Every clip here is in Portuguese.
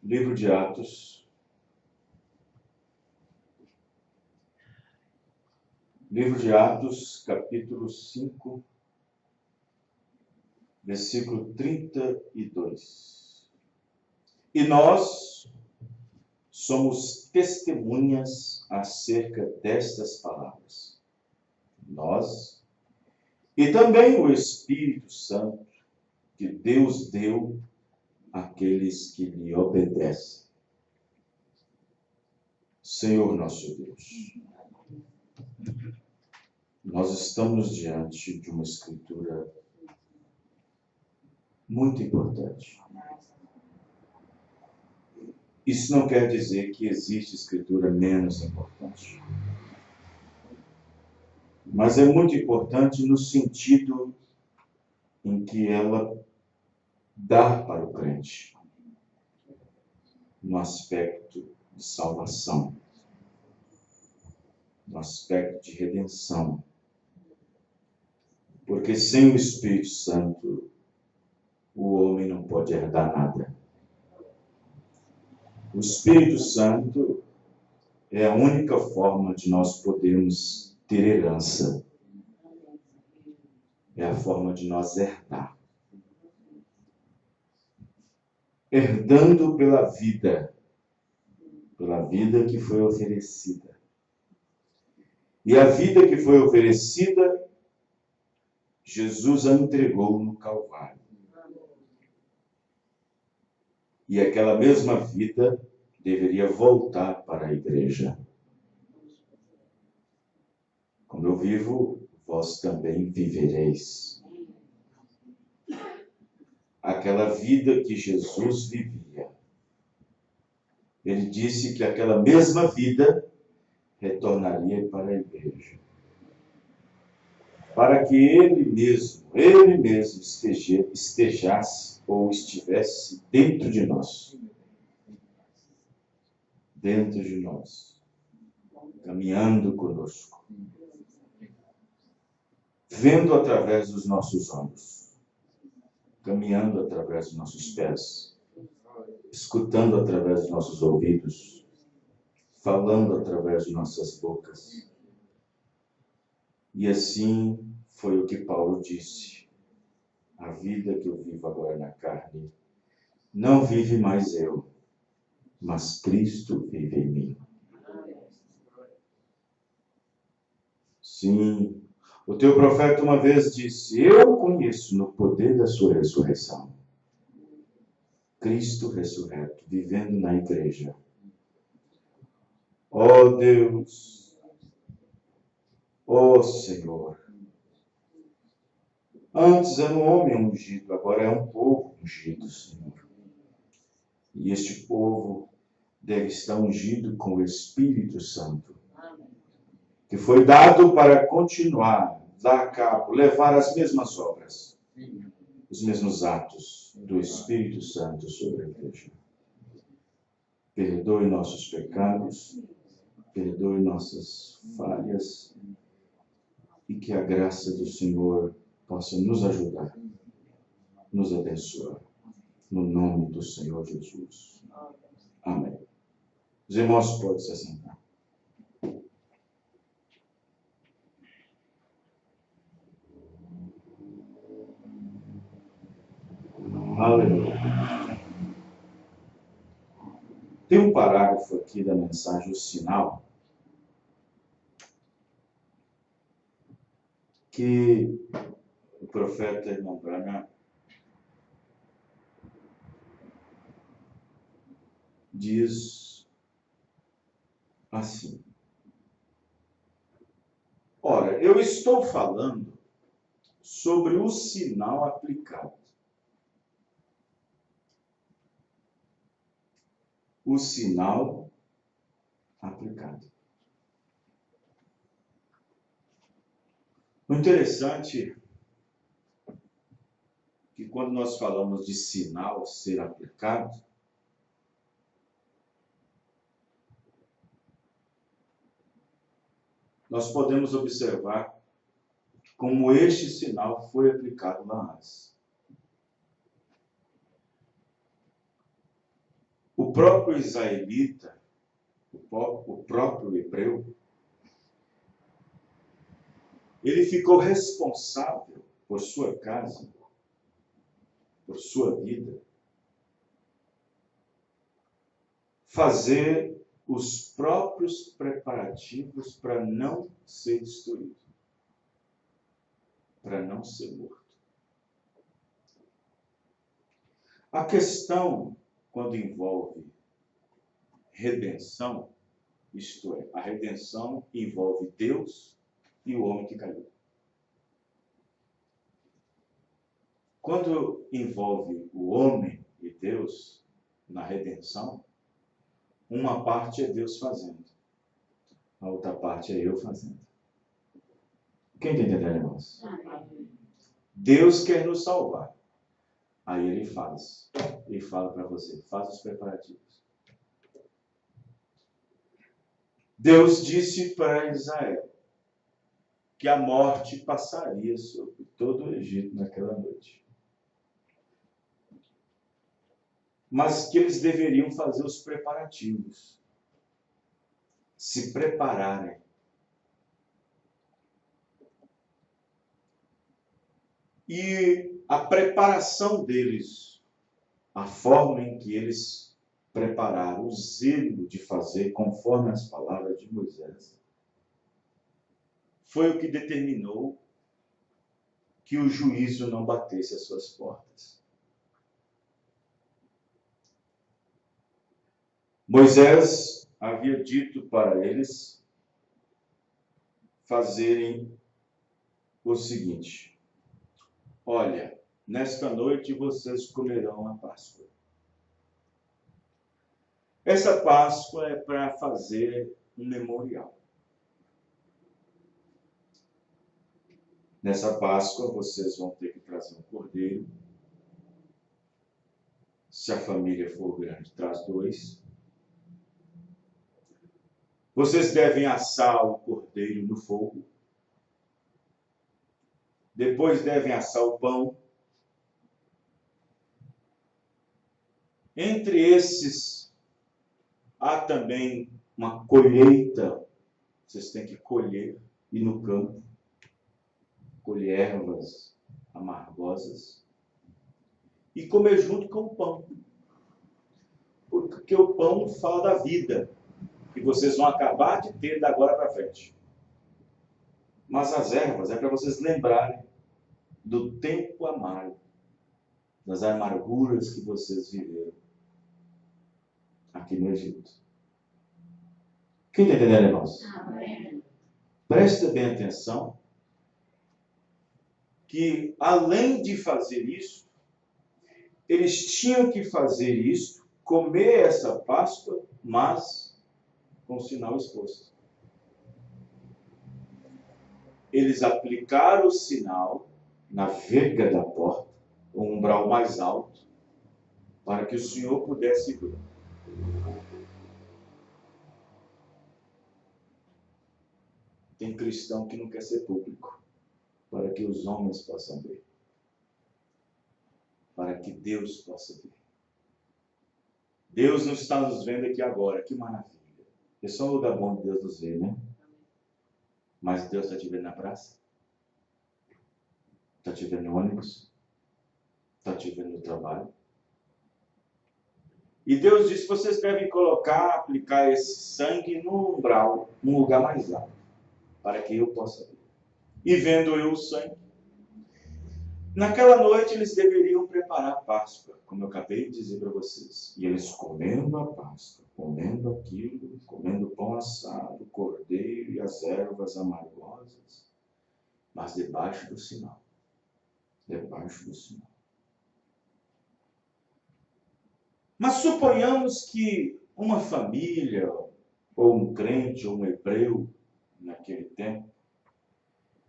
Livro de Atos, capítulo 5, versículo 32. E nós somos testemunhas acerca destas palavras. Nós e também o Espírito Santo que Deus deu àqueles que lhe obedecem. Senhor nosso Deus, nós estamos diante de uma escritura muito importante. Isso não quer dizer que existe escritura menos importante. Mas é muito importante no sentido em que ela dá para o crente, no aspecto de salvação, no aspecto de redenção. Porque sem o Espírito Santo, o homem não pode herdar nada. O Espírito Santo é a única forma de nós podermos ter herança. É a forma de nós herdar. Herdando pela vida que foi oferecida. E a vida que foi oferecida, Jesus a entregou no Calvário. E aquela mesma vida deveria voltar para a igreja. Como eu vivo, vós também vivereis. Aquela vida que Jesus vivia. Ele disse que aquela mesma vida retornaria para a igreja. Para que ele mesmo estejasse ou estivesse dentro de nós. Dentro de nós. Caminhando conosco. Vendo através dos nossos olhos. Caminhando através dos nossos pés. Escutando através dos nossos ouvidos. Falando através de nossas bocas. E assim foi o que Paulo disse. A vida que eu vivo agora na carne, não vive mais eu, mas Cristo vive em mim. Sim, o teu profeta uma vez disse, eu conheço no poder da sua ressurreição. Cristo ressurreto, vivendo na igreja. Ó Deus, ó Senhor, antes era um homem ungido, agora é um povo ungido, Senhor. E este povo deve estar ungido com o Espírito Santo, que foi dado para continuar, dar a cabo, levar as mesmas obras, os mesmos atos do Espírito Santo sobre a igreja. Perdoe nossos pecados, perdoe nossas falhas, e que a graça do Senhor possa nos ajudar, nos abençoar. No nome do Senhor Jesus. Amém. Os irmãos podem se assentar. Aleluia. Tem um parágrafo aqui da mensagem, o sinal, que o profeta irmão Branham diz assim. Ora, eu estou falando sobre o sinal aplicado. O sinal aplicado. O interessante é que quando nós falamos de sinal ser aplicado, nós podemos observar como este sinal foi aplicado lá antes. O próprio israelita, o próprio hebreu, ele ficou responsável por sua casa, por sua vida, fazer os próprios preparativos para não ser destruído, para não ser morto. A questão, quando envolve redenção, isto é, a redenção envolve Deus e o homem que caiu. Quando envolve o homem e Deus na redenção, uma parte é Deus fazendo, a outra parte é eu fazendo. Quem está entendendo, irmãos? Deus quer nos salvar. Aí ele faz. Ele fala para você, faz os preparativos. Deus disse para Israel que a morte passaria sobre todo o Egito naquela noite. Mas que eles deveriam fazer os preparativos. Se prepararem. E a preparação deles, a forma em que eles prepararam, o zelo de fazer conforme as palavras de Moisés, foi o que determinou que o juízo não batesse às suas portas. Moisés havia dito para eles fazerem o seguinte: olha, nesta noite vocês comerão a Páscoa. Essa Páscoa é para fazer um memorial. Nessa Páscoa vocês vão ter que trazer um cordeiro. Se a família for grande, traz 2. Vocês devem assar o cordeiro no fogo. Depois devem assar o pão. Entre esses, há também uma colheita. Vocês têm que colher, ir no campo, colher ervas amargosas e comer junto com o pão. Porque o pão fala da vida, que vocês vão acabar de ter da agora para frente. Mas as ervas é para vocês lembrarem do tempo amargo, das amarguras que vocês viveram aqui no Egito. Quem está entendendo, irmãos? Amém. Presta bem atenção que, além de fazer isso, eles tinham que fazer isso, comer essa Páscoa, mas com o sinal exposto. Eles aplicaram o sinal na verga da porta, o umbral mais alto, para que o Senhor pudesse ver. Tem cristão que não quer ser público, para que os homens possam ver, para que Deus possa ver. Deus não está nos vendo aqui agora, que maravilha. É só um lugar bom de Deus nos ver, né? Mas Deus está te vendo na praça? Está te vendo no ônibus? Está te vendo no trabalho? E Deus disse: vocês devem aplicar esse sangue no umbral, num lugar mais alto, para que eu possa ver. E vendo eu o sangue, naquela noite eles deveriam preparar a Páscoa, como eu acabei de dizer para vocês. E eles comendo a Páscoa, comendo aquilo, comendo pão assado, cordeiro e as ervas amargosas, mas debaixo do sinal. Debaixo do sinal. Mas suponhamos que uma família, ou um crente, ou um hebreu, naquele tempo,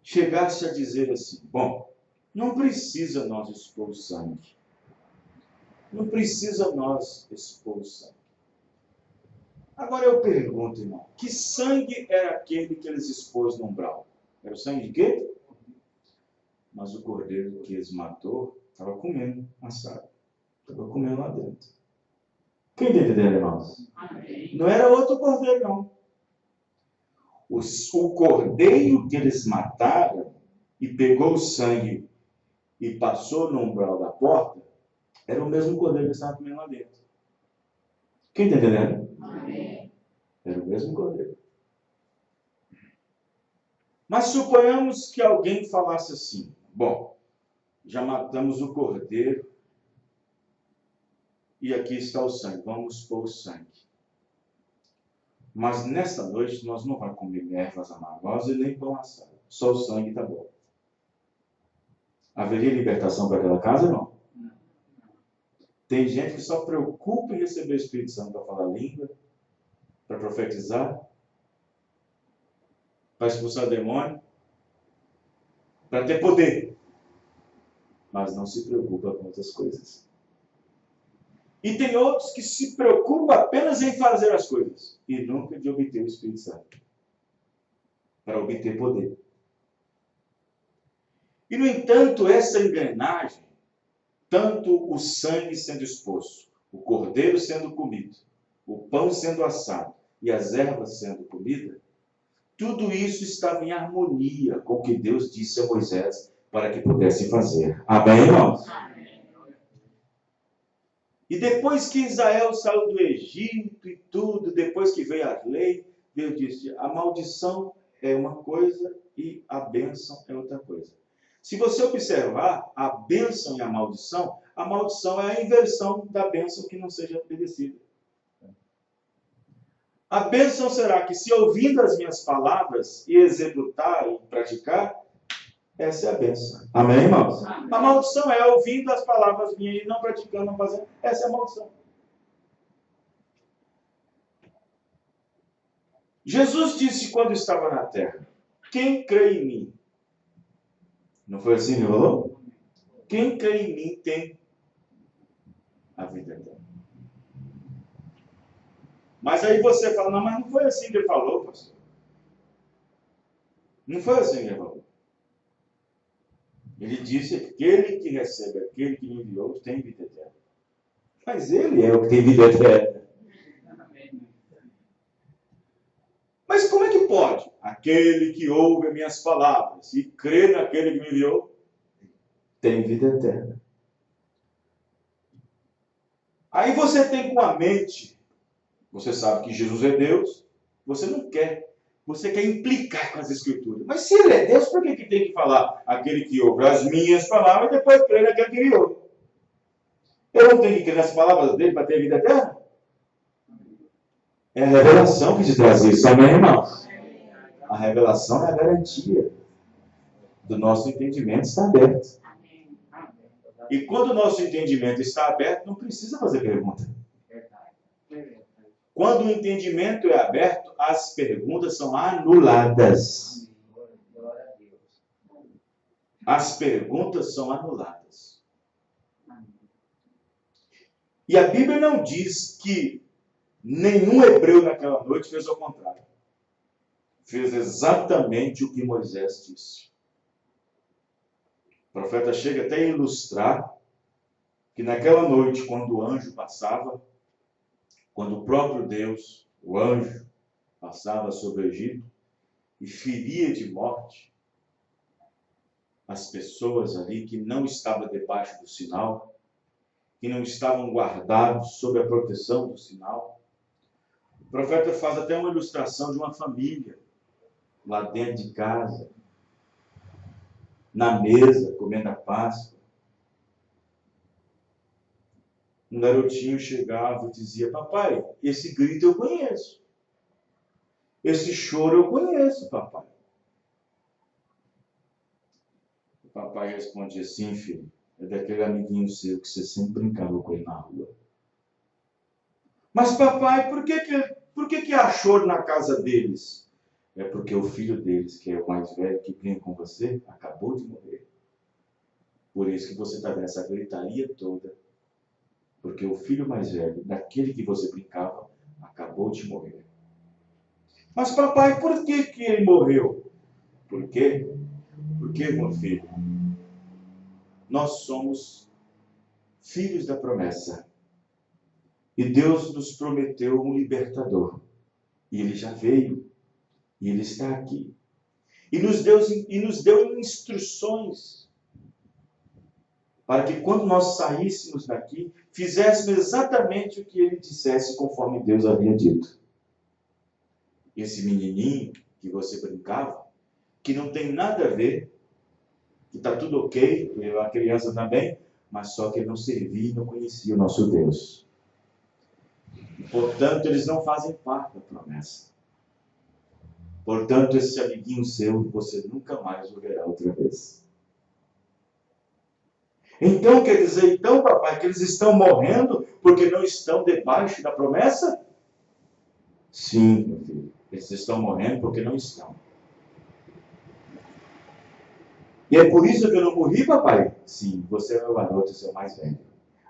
chegasse a dizer assim: bom, não precisa nós expor o sangue. Não precisa nós expor o sangue. Agora eu pergunto, irmão, que sangue era aquele que eles expôs no umbral? Era o sangue de quê? Mas o cordeiro que eles matou estava comendo assado. Estava comendo lá dentro. Quem está entendendo, irmãos? Amém. Não era outro cordeiro, não. O cordeiro que eles mataram e pegou o sangue e passou no umbral da porta, era o mesmo cordeiro que estava comendo lá dentro. Quem está entendendo? Amém. Era o mesmo cordeiro. Mas suponhamos que alguém falasse assim: bom, já matamos o cordeiro e aqui está o sangue, vamos pôr o sangue. Mas nesta noite nós não vamos comer ervas amargosas e nem pão assado. Só o sangue está bom. Haveria libertação para aquela casa, não? Tem gente que só preocupa em receber o Espírito Santo para falar língua, para profetizar, para expulsar demônio, para ter poder. Mas não se preocupa com outras coisas. E tem outros que se preocupam apenas em fazer as coisas e nunca de obter o Espírito Santo para obter poder. E, no entanto, essa engrenagem, tanto o sangue sendo exposto, o cordeiro sendo comido, o pão sendo assado e as ervas sendo comidas, tudo isso estava em harmonia com o que Deus disse a Moisés para que pudesse fazer. Amém, irmãos? E depois que Israel saiu do Egito e tudo, depois que veio a lei, Deus disse: a maldição é uma coisa e a bênção é outra coisa. Se você observar a bênção e a maldição é a inversão da bênção que não seja obedecida. A bênção será que, se ouvindo as minhas palavras e executar e praticar, essa é a bênção. Amém, irmãos? Amém. A maldição é ouvindo as palavras minhas e não praticando, não fazendo. Essa é a maldição. Jesus disse quando estava na terra: quem crê em mim? Não foi assim que ele falou? Quem crê em mim tem a vida eterna. Mas aí você fala: não, mas não foi assim que ele falou, pastor. Não foi assim que ele falou. Ele disse: aquele que recebe, aquele que me enviou, tem vida eterna. Mas ele é o que tem vida eterna. Mas como é que pode? Aquele que ouve as minhas palavras e crê naquele que me enviou, tem vida eterna. Aí você tem com a mente, você sabe que Jesus é Deus, você não quer, você quer implicar com as Escrituras. Mas se ele é Deus, por que tem que falar aquele que ouve as minhas palavras e depois crê naquele que me ouve? Eu não tenho que crer nas palavras dele para ter vida eterna? É a revelação que te traz isso, amém, irmãos? A revelação é a garantia do nosso entendimento estar aberto. E quando o nosso entendimento está aberto, não precisa fazer pergunta. Quando o entendimento é aberto, as perguntas são anuladas. As perguntas são anuladas. E a Bíblia não diz que nenhum hebreu naquela noite fez ao contrário. Fez exatamente o que Moisés disse. O profeta chega até a ilustrar que naquela noite, quando o anjo passava, quando o próprio Deus, o anjo, passava sobre o Egito e feria de morte as pessoas ali que não estavam debaixo do sinal, que não estavam guardados sob a proteção do sinal. O profeta faz até uma ilustração de uma família lá dentro de casa, na mesa, comendo a Páscoa. Um garotinho chegava e dizia: papai, esse grito eu conheço. Esse choro eu conheço, papai. O papai respondia: sim, filho, é daquele amiguinho seu que você sempre brincava com ele na rua. Mas papai, por que há choro na casa deles? É porque o filho deles, que é o mais velho, que brinca com você, acabou de morrer. Por isso que você está vendo essa gritaria toda. Porque o filho mais velho, daquele que você brincava, acabou de morrer. Mas papai, por que ele morreu? Por quê? Porque, meu filho, nós somos filhos da promessa. E Deus nos prometeu um libertador. E ele já veio. E ele está aqui. E nos deu instruções para que quando nós saíssemos daqui, fizéssemos exatamente o que ele dissesse conforme Deus havia dito. Esse menininho que você brincava, que não tem nada a ver, que está tudo ok, a criança também, mas só que ele não servia e não conhecia o nosso Deus. Portanto, eles não fazem parte da promessa. Portanto, esse amiguinho seu, você nunca mais o verá outra vez. Então, quer dizer, papai, que eles estão morrendo porque não estão debaixo da promessa? Sim, meu filho. Eles estão morrendo porque não estão. E é por isso que eu não morri, papai? Sim, você é meu garoto, você é o mais velho.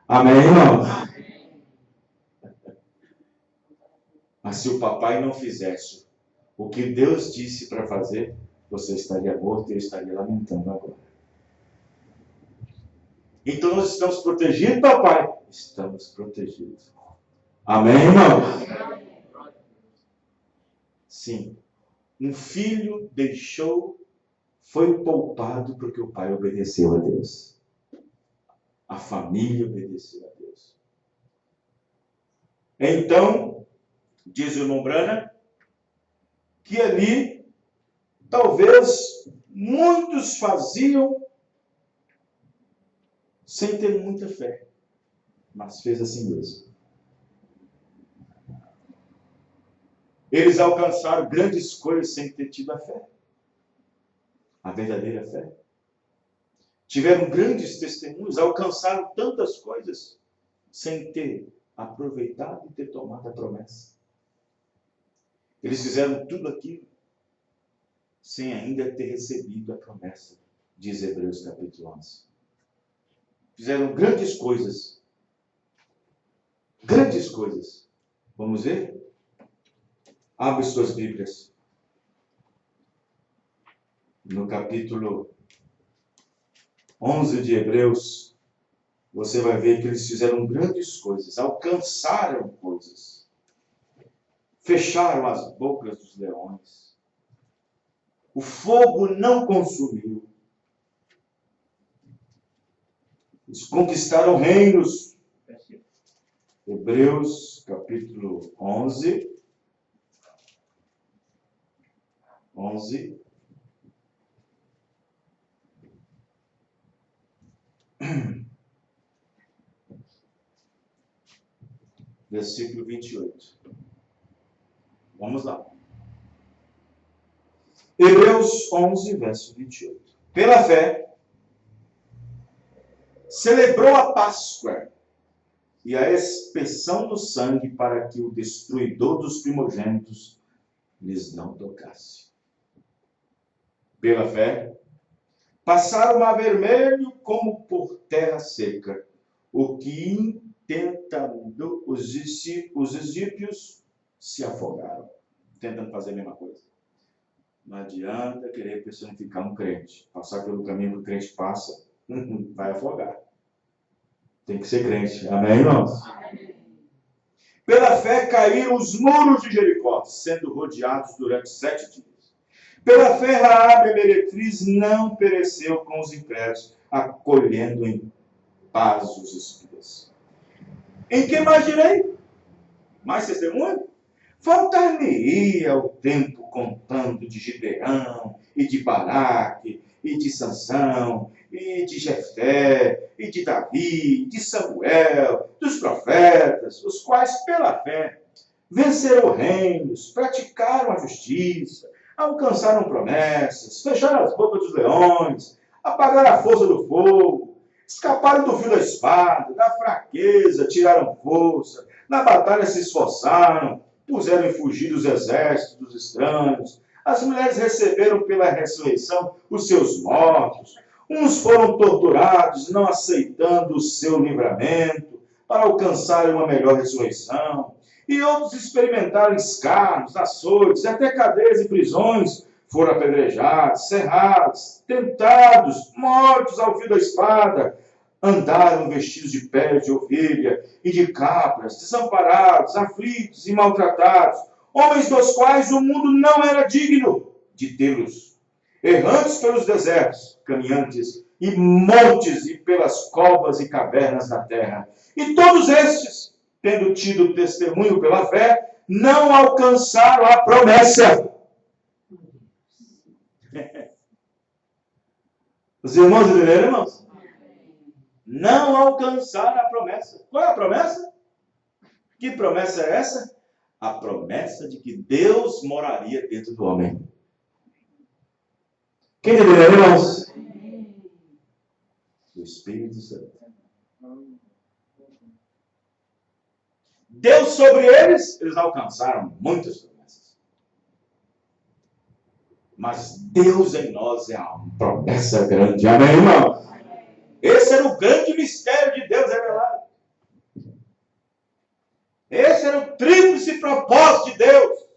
Amém, irmãos? Mas se o papai não fizesse o que Deus disse para fazer, você estaria morto e eu estaria lamentando agora. Então nós estamos protegidos, papai? Estamos protegidos. Amém, irmãos? Sim. Um filho foi poupado porque o pai obedeceu a Deus. A família obedeceu a Deus. Então, diz o irmão Branham, que ali, talvez, muitos faziam sem ter muita fé, mas fez assim mesmo. Eles alcançaram grandes coisas sem ter tido a fé, a verdadeira fé. Tiveram grandes testemunhos, alcançaram tantas coisas sem ter aproveitado e ter tomado a promessa. Eles fizeram tudo aquilo sem ainda ter recebido a promessa, diz Hebreus capítulo 11. Fizeram grandes coisas. Grandes coisas. Vamos ver? Abre suas Bíblias. No capítulo 11 de Hebreus, você vai ver que eles fizeram grandes coisas, alcançaram coisas. Fecharam as bocas dos leões. O fogo não consumiu. Eles conquistaram reinos. Hebreus, capítulo 11. 11. Versículo 28. Vamos lá. Hebreus 11, verso 28. Pela fé, celebrou a Páscoa e a expiação do sangue para que o destruidor dos primogênitos lhes não tocasse. Pela fé, passaram o mar vermelho como por terra seca, o que intentando os egípcios se afogaram. Tentando fazer a mesma coisa. Não adianta querer personificar um crente. Passar pelo caminho que o crente passa, vai afogar. Tem que ser crente. Amém, irmãos? Amém. Pela fé caíram os muros de Jericó, sendo rodeados durante 7 dias. Pela fé, Raabe, a meretriz, não pereceu com os incrédulos, acolhendo em paz os espias. Em que mais direi? Mais testemunho? Faltar-me-ia o tempo contando de Gibeão, e de Baraque, e de Sansão, e de Jefté, e de Davi, de Samuel, dos profetas, os quais, pela fé, venceram reinos, praticaram a justiça, alcançaram promessas, fecharam as bocas dos leões, apagaram a força do fogo, escaparam do fio da espada, da fraqueza, tiraram força, na batalha se esforçaram, puseram em fugir dos exércitos dos estranhos. As mulheres receberam pela ressurreição os seus mortos. Uns foram torturados, não aceitando o seu livramento, para alcançarem uma melhor ressurreição. E outros experimentaram escarros, açoites, até cadeias e prisões. Foram apedrejados, serrados, tentados, mortos ao fio da espada. andaram vestidos de peles de ovelha e de cabras, desamparados, aflitos e maltratados, homens dos quais o mundo não era digno de tê-los, errantes pelos desertos, caminhantes e montes e pelas covas e cavernas da terra. E todos estes, tendo tido testemunho pela fé, não alcançaram a promessa. Os irmãos entenderam, irmãos? Não alcançaram a promessa. Qual é a promessa? Que promessa é essa? A promessa de que Deus moraria dentro do homem. Quem entendeu, irmãos? O Espírito Santo. Deus sobre eles alcançaram muitas promessas. Mas Deus em nós é uma promessa grande. Amém, irmão? Esse era o grande mistério de Deus revelado. Esse era o tríplice propósito de Deus.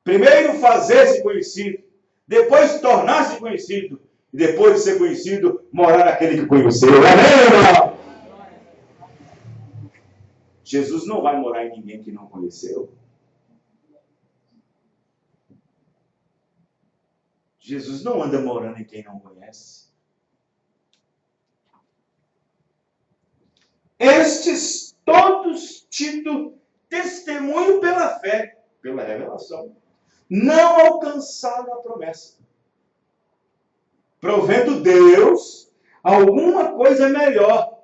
Primeiro fazer-se conhecido, depois tornar-se conhecido, e depois de ser conhecido, morar naquele que conheceu. Amém, irmão? Jesus não vai morar em ninguém que não conheceu. Jesus não anda morando em quem não conhece. Estes todos tido testemunho pela fé, pela revelação, não alcançaram a promessa, provendo Deus alguma coisa melhor.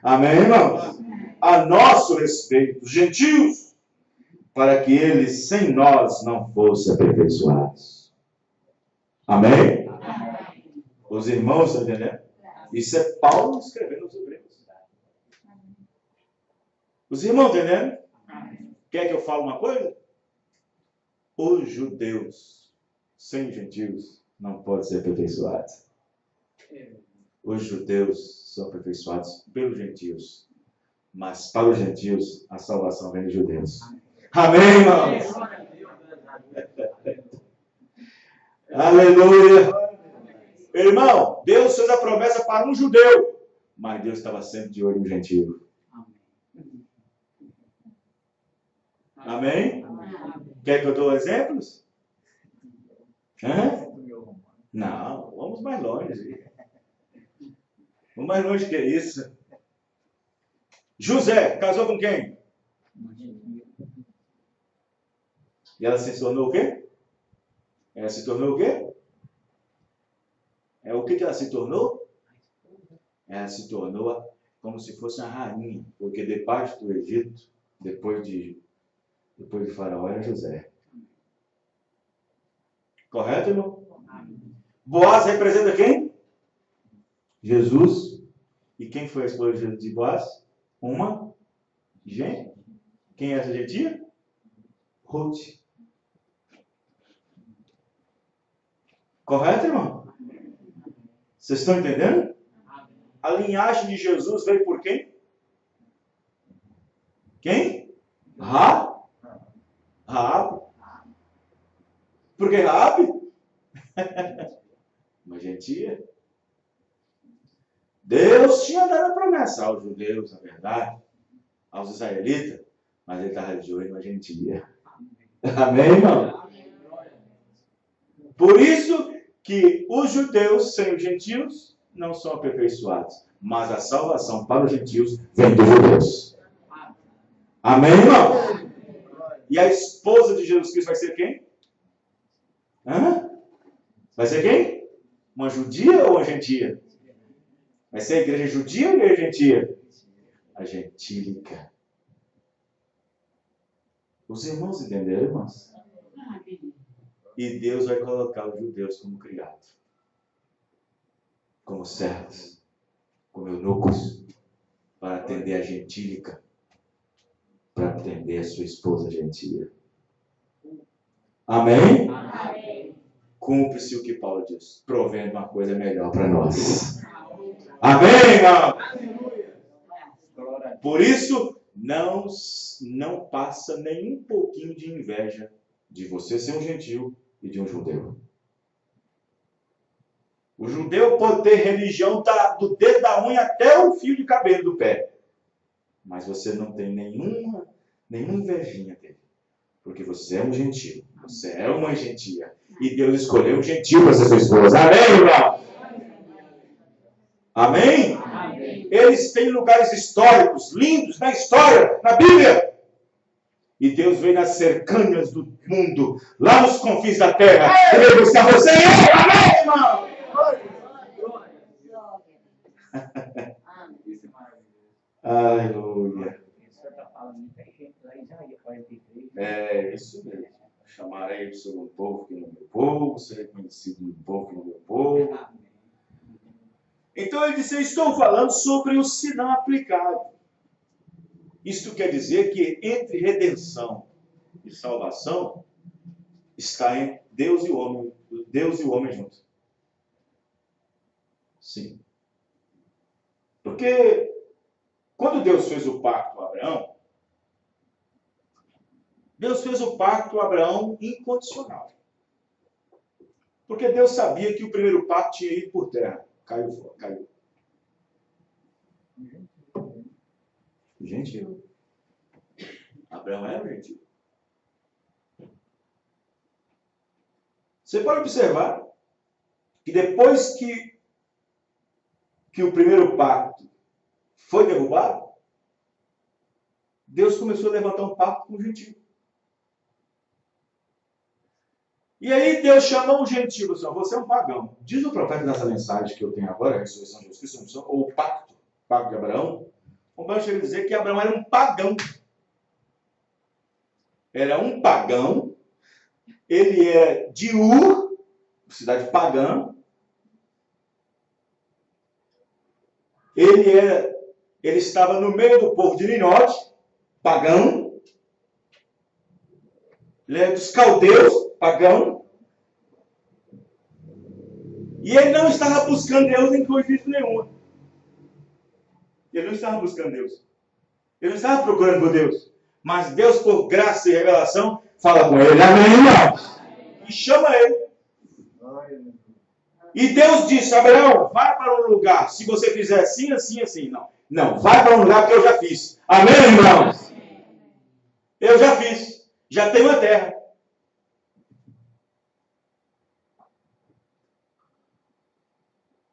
Amém, irmãos? A nosso respeito, os gentios, para que eles sem nós não fossem aperfeiçoados. Amém? Os irmãos estão entendendo? Isso é Paulo escrevendo aos Hebreus. Os irmãos entendendo? Quer que eu fale uma coisa? Os judeus sem gentios não podem ser aperfeiçoados. Os judeus são aperfeiçoados pelos gentios. Mas para os gentios, a salvação vem dos judeus. Amém, irmãos? Aleluia! Irmão, Deus fez a promessa para um judeu, mas Deus estava sempre de olho no gentio. Amém? Quer que eu dou exemplos? Não, vamos mais longe. Vamos mais longe que isso. José casou com quem? E ela se tornou o quê? Ela se tornou o quê? O que ela se tornou? Ela se tornou como se fosse uma rainha, porque debaixo do Egito, depois de Faraó, era José. Correto, irmão? Boaz representa quem? Jesus. E quem foi a esposa de Boaz? Uma gente. Quem é essa gentia? Ruth. Correto, irmão? Vocês estão entendendo? A linhagem de Jesus veio por quem? Quem? Raab. Por que Raab? Uma gentia. Deus tinha dado a promessa aos judeus, na verdade, aos israelitas, mas ele estava de olho na gentia. Amém, irmão? Por isso que os judeus sem os gentios não são aperfeiçoados, mas a salvação para os gentios vem dos judeus. Amém, irmão? E a esposa de Jesus Cristo vai ser quem? Vai ser quem? Uma judia ou uma gentia? Vai ser a igreja judia ou a igreja gentia? A gentílica. Os irmãos entenderam, irmãos? E Deus vai colocar os judeus como criados, como servos, como eunucos, para atender a gentílica, para atender a sua esposa gentia. Amém? Amém. Cumpre-se o que Paulo diz, provendo uma coisa melhor para nós. Amém, irmão? Por isso, não passa nem um pouquinho de inveja de você ser um gentil e de um judeu. O judeu pode ter religião do dedo da unha até o fio de cabelo do pé. Mas você não tem nenhuma invejinha dele. Porque você é um gentio. Você é uma gentia. E Deus escolheu um gentio para ser sua esposa. Amém, irmão? Amém? Amém? Eles têm lugares históricos, lindos, na história, na Bíblia. E Deus veio nas cercanias do mundo, lá nos confins da terra, e veio buscar você. Amém, irmão? Aleluia. É isso mesmo. Chamarei o seu povo que não é meu povo, serei conhecido no povo que não é meu povo. Então ele disse, eu estou falando sobre o sinal aplicado. Isto quer dizer que entre redenção e salvação está em Deus e o homem juntos. Sim. Porque quando Deus fez o pacto com Abraão, Deus fez o pacto com Abraão incondicional. Porque Deus sabia que o primeiro pacto tinha ido por terra. Caiu. Gentil. Abraão era gentil. Você pode observar que depois que o primeiro pacto foi derrubado, Deus começou a levantar um pacto com o gentil. E aí Deus chamou o gentil, você é um pagão. Diz o profeta nessa mensagem que eu tenho agora, a ressurreição de Jesus Cristo, ou o pacto de Abraão. O Paulo chega a dizer que Abraão era um pagão. Era um pagão. Ele é de Ur, cidade pagã. Ele estava no meio do povo de Ninode, pagão. Ele é dos caldeus, pagão. E ele não estava buscando Deus em coisa nenhuma. Ele não estava buscando Deus. Ele não estava procurando por Deus. Mas Deus, por graça e revelação, fala com ele. Amém, irmão? E chama ele. E Deus disse, Abraão, vai para um lugar. Se você fizer assim, assim, assim. Não, vai para um lugar que eu já fiz. Amém, irmãos? Eu já fiz. Já tenho a terra.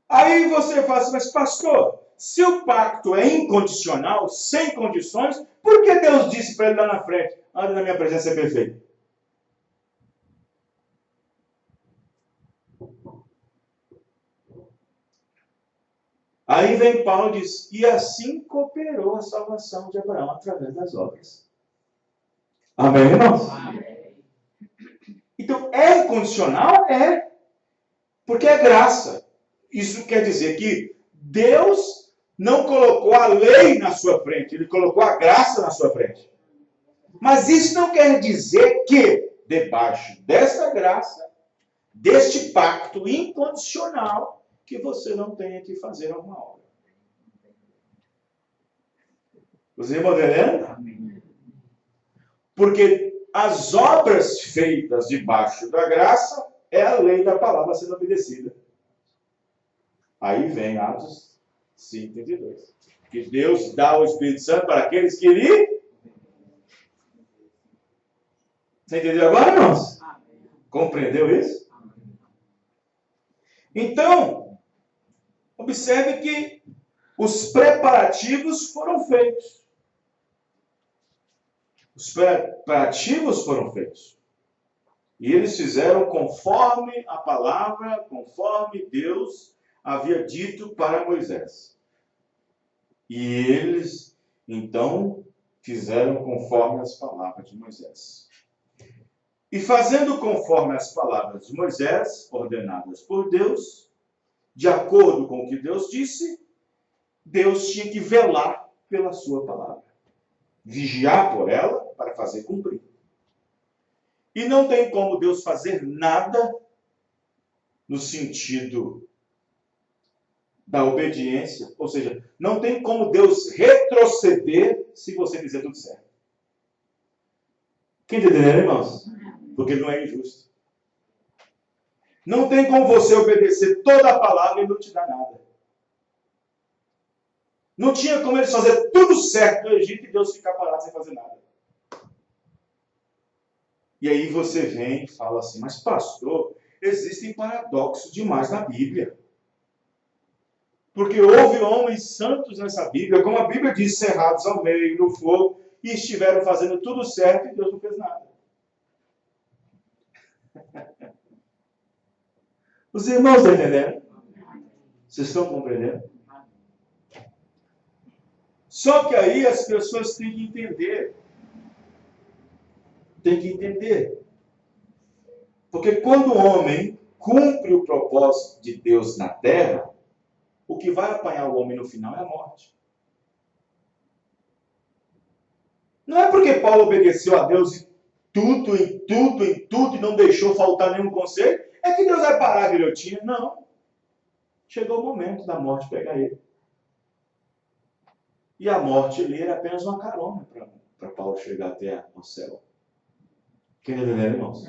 Aí você fala assim, mas pastor, se o pacto é incondicional, sem condições, por que Deus disse para ele lá na frente, anda na minha presença é perfeito? Aí vem Paulo e diz, e assim cooperou a salvação de Abraão através das obras. Amém, irmãos? Amém. Então, é incondicional? É. Porque é graça. Isso quer dizer que Deus não colocou a lei na sua frente, ele colocou a graça na sua frente. Mas isso não quer dizer que, debaixo dessa graça, deste pacto incondicional, que você não tenha que fazer alguma obra. Você está entendendo? Porque as obras feitas debaixo da graça é a lei da palavra sendo obedecida. Aí vem Atos 5:32. Que Deus dá o Espírito Santo para aqueles que lhe... Você entendeu agora, irmãos? Compreendeu isso? Então, observe que os preparativos foram feitos. Os preparativos foram feitos. E eles fizeram conforme a palavra, conforme Deus havia dito para Moisés. E eles, então, fizeram conforme as palavras de Moisés. E fazendo conforme as palavras de Moisés, ordenadas por Deus, de acordo com o que Deus disse, Deus tinha que velar pela sua palavra. Vigiar por ela para fazer cumprir. E não tem como Deus fazer nada no sentido da obediência, ou seja, não tem como Deus retroceder se você fizer tudo certo. Quem entendeu, irmãos? Porque ele não é injusto. Não tem como você obedecer toda a palavra e não te dar nada. Não tinha como eles fazer tudo certo no Egito e Deus ficar parado sem fazer nada. E aí você vem e fala assim, mas pastor, existem paradoxos demais na Bíblia. Porque houve homens santos nessa Bíblia, como a Bíblia diz, cerrados ao meio, no fogo, e estiveram fazendo tudo certo e Deus não fez nada. Os irmãos estão entendendo? Vocês estão compreendendo? Só que aí as pessoas têm que entender. Tem que entender. Porque quando o homem cumpre o propósito de Deus na terra, o que vai apanhar o homem no final é a morte. Não é porque Paulo obedeceu a Deus em tudo, e não deixou faltar nenhum conselho, é que Deus vai parar a guilhotina. Não. Chegou o momento da morte pegar ele. E a morte ali era apenas uma carona para Paulo chegar até o céu. Quem entendeu, irmãos?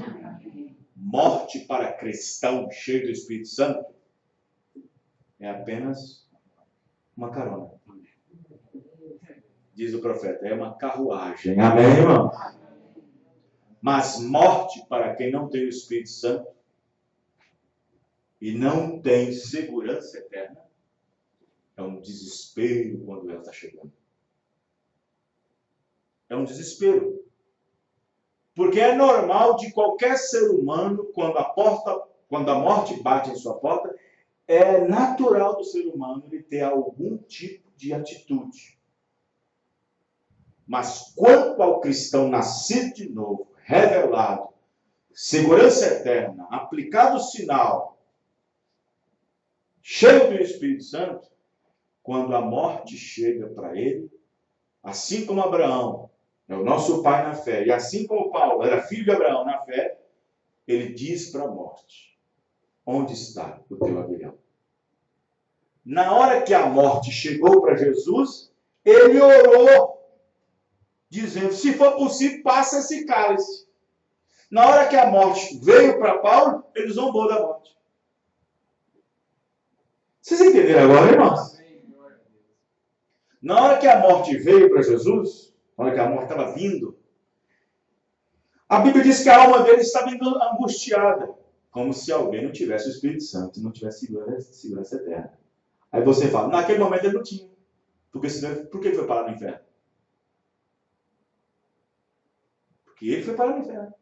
Morte para cristão cheio do Espírito Santo é apenas uma carona. Diz o profeta, é uma carruagem. Amém, irmão? Mas morte para quem não tem o Espírito Santo e não tem segurança eterna é um desespero quando ela está chegando. É um desespero. Porque é normal de qualquer ser humano, quando a morte bate em sua porta, é natural do ser humano ele ter algum tipo de atitude. Mas quanto ao cristão nascido de novo, revelado, segurança eterna, aplicado o sinal, cheio do Espírito Santo, quando a morte chega para ele, assim como Abraão é o nosso pai na fé, e assim como Paulo era filho de Abraão na fé, ele diz para a morte, onde está o teu aguilhão? Na hora que a morte chegou para Jesus, ele orou, dizendo, se for possível, passa esse cálice. Na hora que a morte veio para Paulo, ele zombou da morte. Vocês entenderam agora, irmãos? Na hora que a morte veio para Jesus, na hora que a morte estava vindo, a Bíblia diz que a alma dele estava angustiada, como se alguém não tivesse o Espírito Santo, não tivesse segurança eterna. Aí você fala, naquele momento ele não tinha. Porque senão, por que ele foi parar no inferno? Porque ele foi parar no inferno.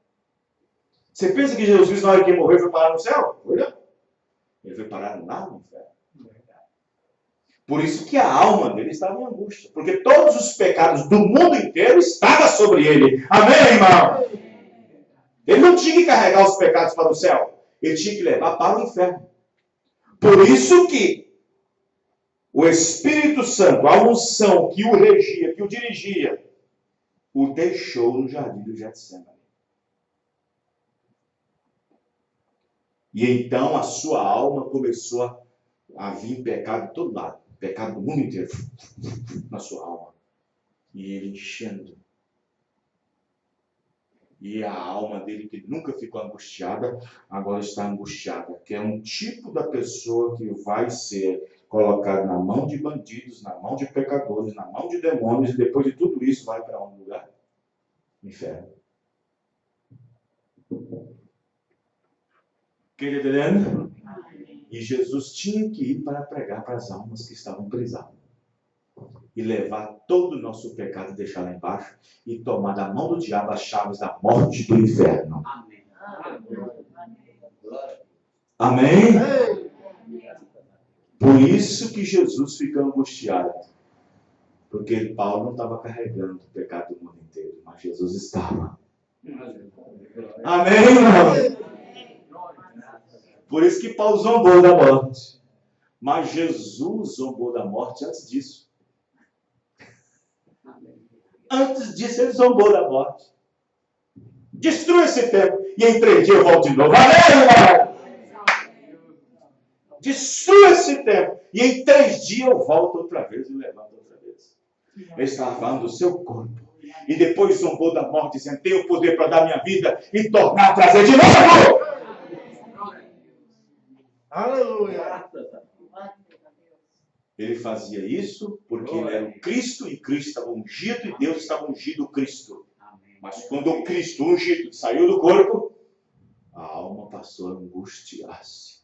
Você pensa que Jesus, na hora que ele morreu, foi parar no céu? Foi não. Ele foi parar lá no inferno. Por isso que a alma dele estava em angústia. Porque todos os pecados do mundo inteiro estavam sobre ele. Amém, irmão? Ele não tinha que carregar os pecados para o céu. Ele tinha que levar para o inferno. Por isso que o Espírito Santo, a unção que o regia, que o dirigia, o deixou no jardim do Getsemane. E então a sua alma começou a vir pecado de todo lado. Pecado do mundo inteiro. Na sua alma. E ele enchendo. E a alma dele, que nunca ficou angustiada, agora está angustiada. Que é um tipo da pessoa que vai ser colocado na mão de bandidos, na mão de pecadores, na mão de demônios, e depois de tudo isso vai para um lugar? Inferno. Quem está entendendo? E Jesus tinha que ir para pregar para as almas que estavam em prisão. E levar todo o nosso pecado e deixar lá embaixo e tomar da mão do diabo as chaves da morte e do inferno. Amém? Por isso que Jesus fica angustiado. Porque Paulo não estava carregando o pecado do mundo inteiro, mas Jesus estava. Amém, irmão? Por isso que Paulo zombou da morte. Mas Jesus zombou da morte antes disso. Antes disso, ele zombou da morte. Destrua esse templo e em 3 dias eu volto de novo. Amém, irmão? Destrua esse templo e em 3 dias eu volto outra vez e levanto outra vez. Ele estava falando do seu corpo. E depois zombou da morte, dizendo, tenho o poder para dar minha vida e tornar a trazer de novo. Aleluia. Ele fazia isso porque ele era o Cristo e Cristo estava ungido e Deus estava ungindo o Cristo. Mas quando o Cristo ungido saiu do corpo, a alma passou a angustiar-se.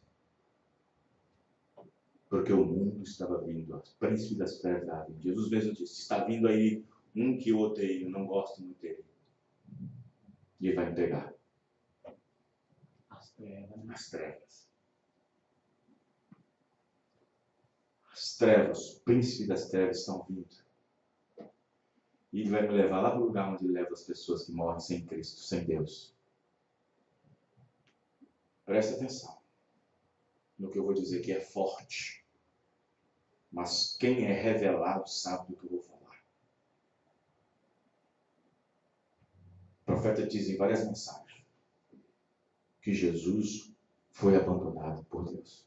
Porque o mundo estava vindo, os príncipes das trevas da vida. Jesus mesmo disse, está vindo aí um que eu odeio, não gosto muito dele. E ele vai me pegar. As trevas. As trevas, os príncipes das trevas estão vindo. E ele vai me levar lá para o lugar onde ele leva as pessoas que morrem sem Cristo, sem Deus. Presta atenção no que eu vou dizer, que é forte. Mas quem é revelado sabe do que eu vou falar. O profeta diz em várias mensagens que Jesus foi abandonado por Deus.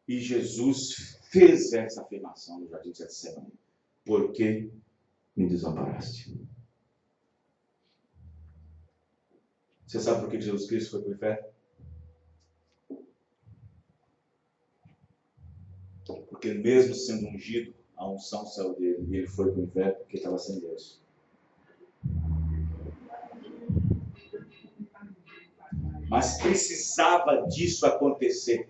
E Jesus fez essa afirmação no jardim de Getsemane. Por que me desamparaste? Você sabe por que Jesus Cristo foi para o inferno? Porque mesmo sendo ungido, a unção saiu dele e ele foi para o inferno porque estava sem Deus. Mas precisava disso acontecer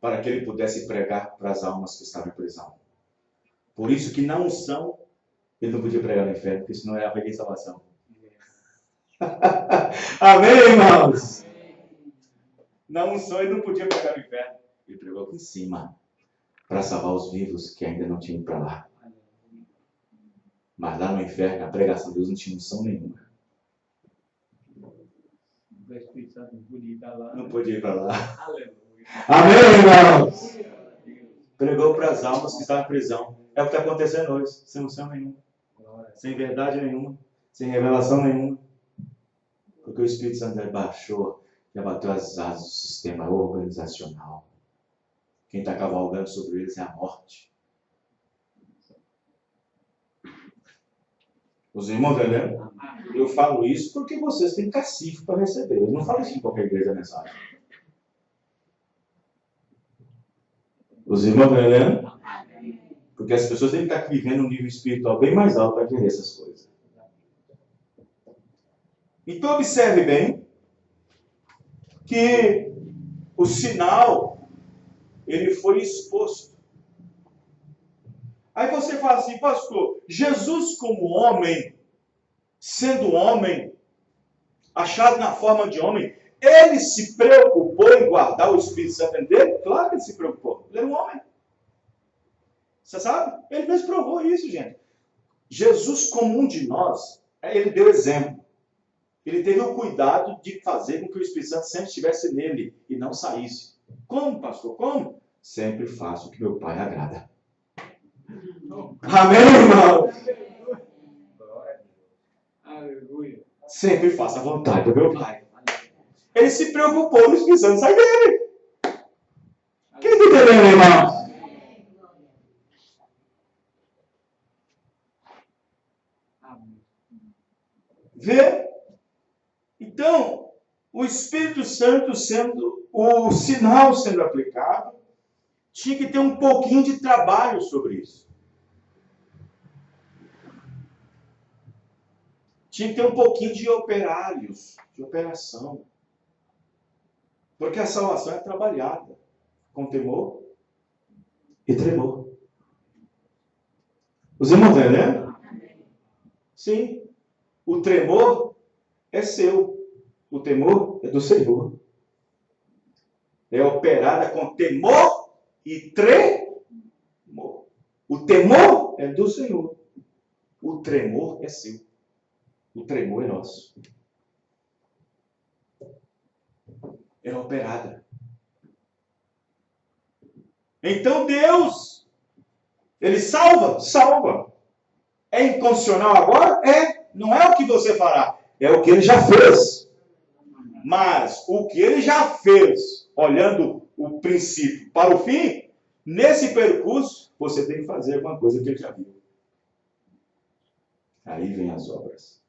para que ele pudesse pregar para as almas que estavam em prisão. Por isso que na unção ele não podia pregar no inferno, porque senão era a salvação. Amém, irmãos? Na unção ele não podia pregar no inferno. Ele pregou aqui em cima, para salvar os vivos que ainda não tinham ido para lá. Mas lá no inferno, a pregação de Deus não tinha unção nenhuma. O Espírito Santo não podia ir para lá. Não podia ir para lá. Aleluia. Amém, irmãos? Pregou para as almas que estavam em prisão. É o que está acontecendo hoje, sem unção nenhuma. Sem verdade nenhuma. Sem revelação nenhuma. Porque o Espírito Santo baixou e abateu as asas do sistema organizacional. Quem está cavalgando sobre eles é a morte. Os irmãos entendendo? Eu falo isso porque vocês têm cacife para receber. Eu não falo isso em qualquer igreja mensagem. Os irmãos entendendo? Porque as pessoas têm que estar vivendo um nível espiritual bem mais alto para entender essas coisas. Então observe bem que o sinal ele foi exposto. Aí você fala assim, pastor, Jesus como homem, sendo homem, achado na forma de homem, ele se preocupou em guardar o Espírito Santo dele? Claro que ele se preocupou. Ele era um homem. Você sabe? Ele mesmo provou isso, gente. Jesus como um de nós, ele deu exemplo. Ele teve o cuidado de fazer com que o Espírito Santo sempre estivesse nele e não saísse. Como, pastor? Como? Sempre faço o que meu Pai agrada. Amém, irmão? Aleluia. Sempre faço a vontade do meu Pai. Ele se preocupou no Espírito Santo sair dele. Quem está entendendo, irmão? Vê? Então, o Espírito Santo sendo o sinal sendo aplicado, tinha que ter um pouquinho de trabalho sobre isso. Tinha que ter um pouquinho de operários, de operação. Porque a salvação é trabalhada com temor e tremor. Os irmãos estão entendendo? Sim. O tremor é seu. O temor é do Senhor. É operada com temor e tremor. O temor é do Senhor. O tremor é seu. O tremor é nosso. É operada. Então Deus, Ele salva? Salva. É incondicional agora? É. Não é o que você fará. É o que Ele já fez. Mas o que Ele já fez, olhando o princípio para o fim, nesse percurso, você tem que fazer alguma coisa que Ele já viu. Aí vem as obras.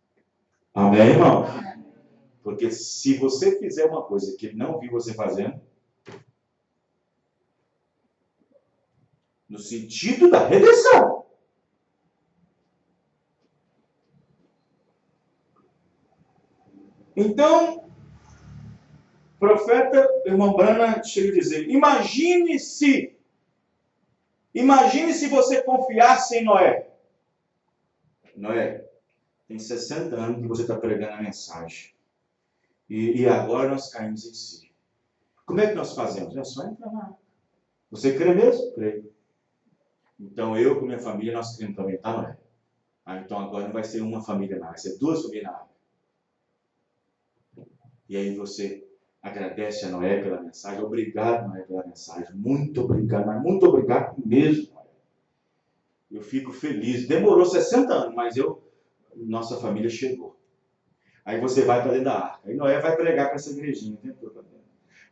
Amém, irmão? Porque se você fizer uma coisa que ele não viu você fazendo, no sentido da redenção, então, o profeta, irmão Brana, chega a dizer, imagine se você confiasse em Noé. Noé, tem 60 anos que você está pregando a mensagem. E agora nós caímos em si. Como é que nós fazemos? É só entrar na água. Você crê mesmo? Creio. Então eu com minha família, nós cremos também, tá, Noé? Então agora não vai ser uma família não, vai ser 2 famílias na água. E aí você agradece a Noé pela mensagem. Obrigado, Noé, pela mensagem. Muito obrigado, mas muito obrigado mesmo, Noé. Eu fico feliz. Demorou 60 anos, mas nossa família chegou. Aí você vai para dentro da arca. Aí Noé vai pregar para essa igrejinha.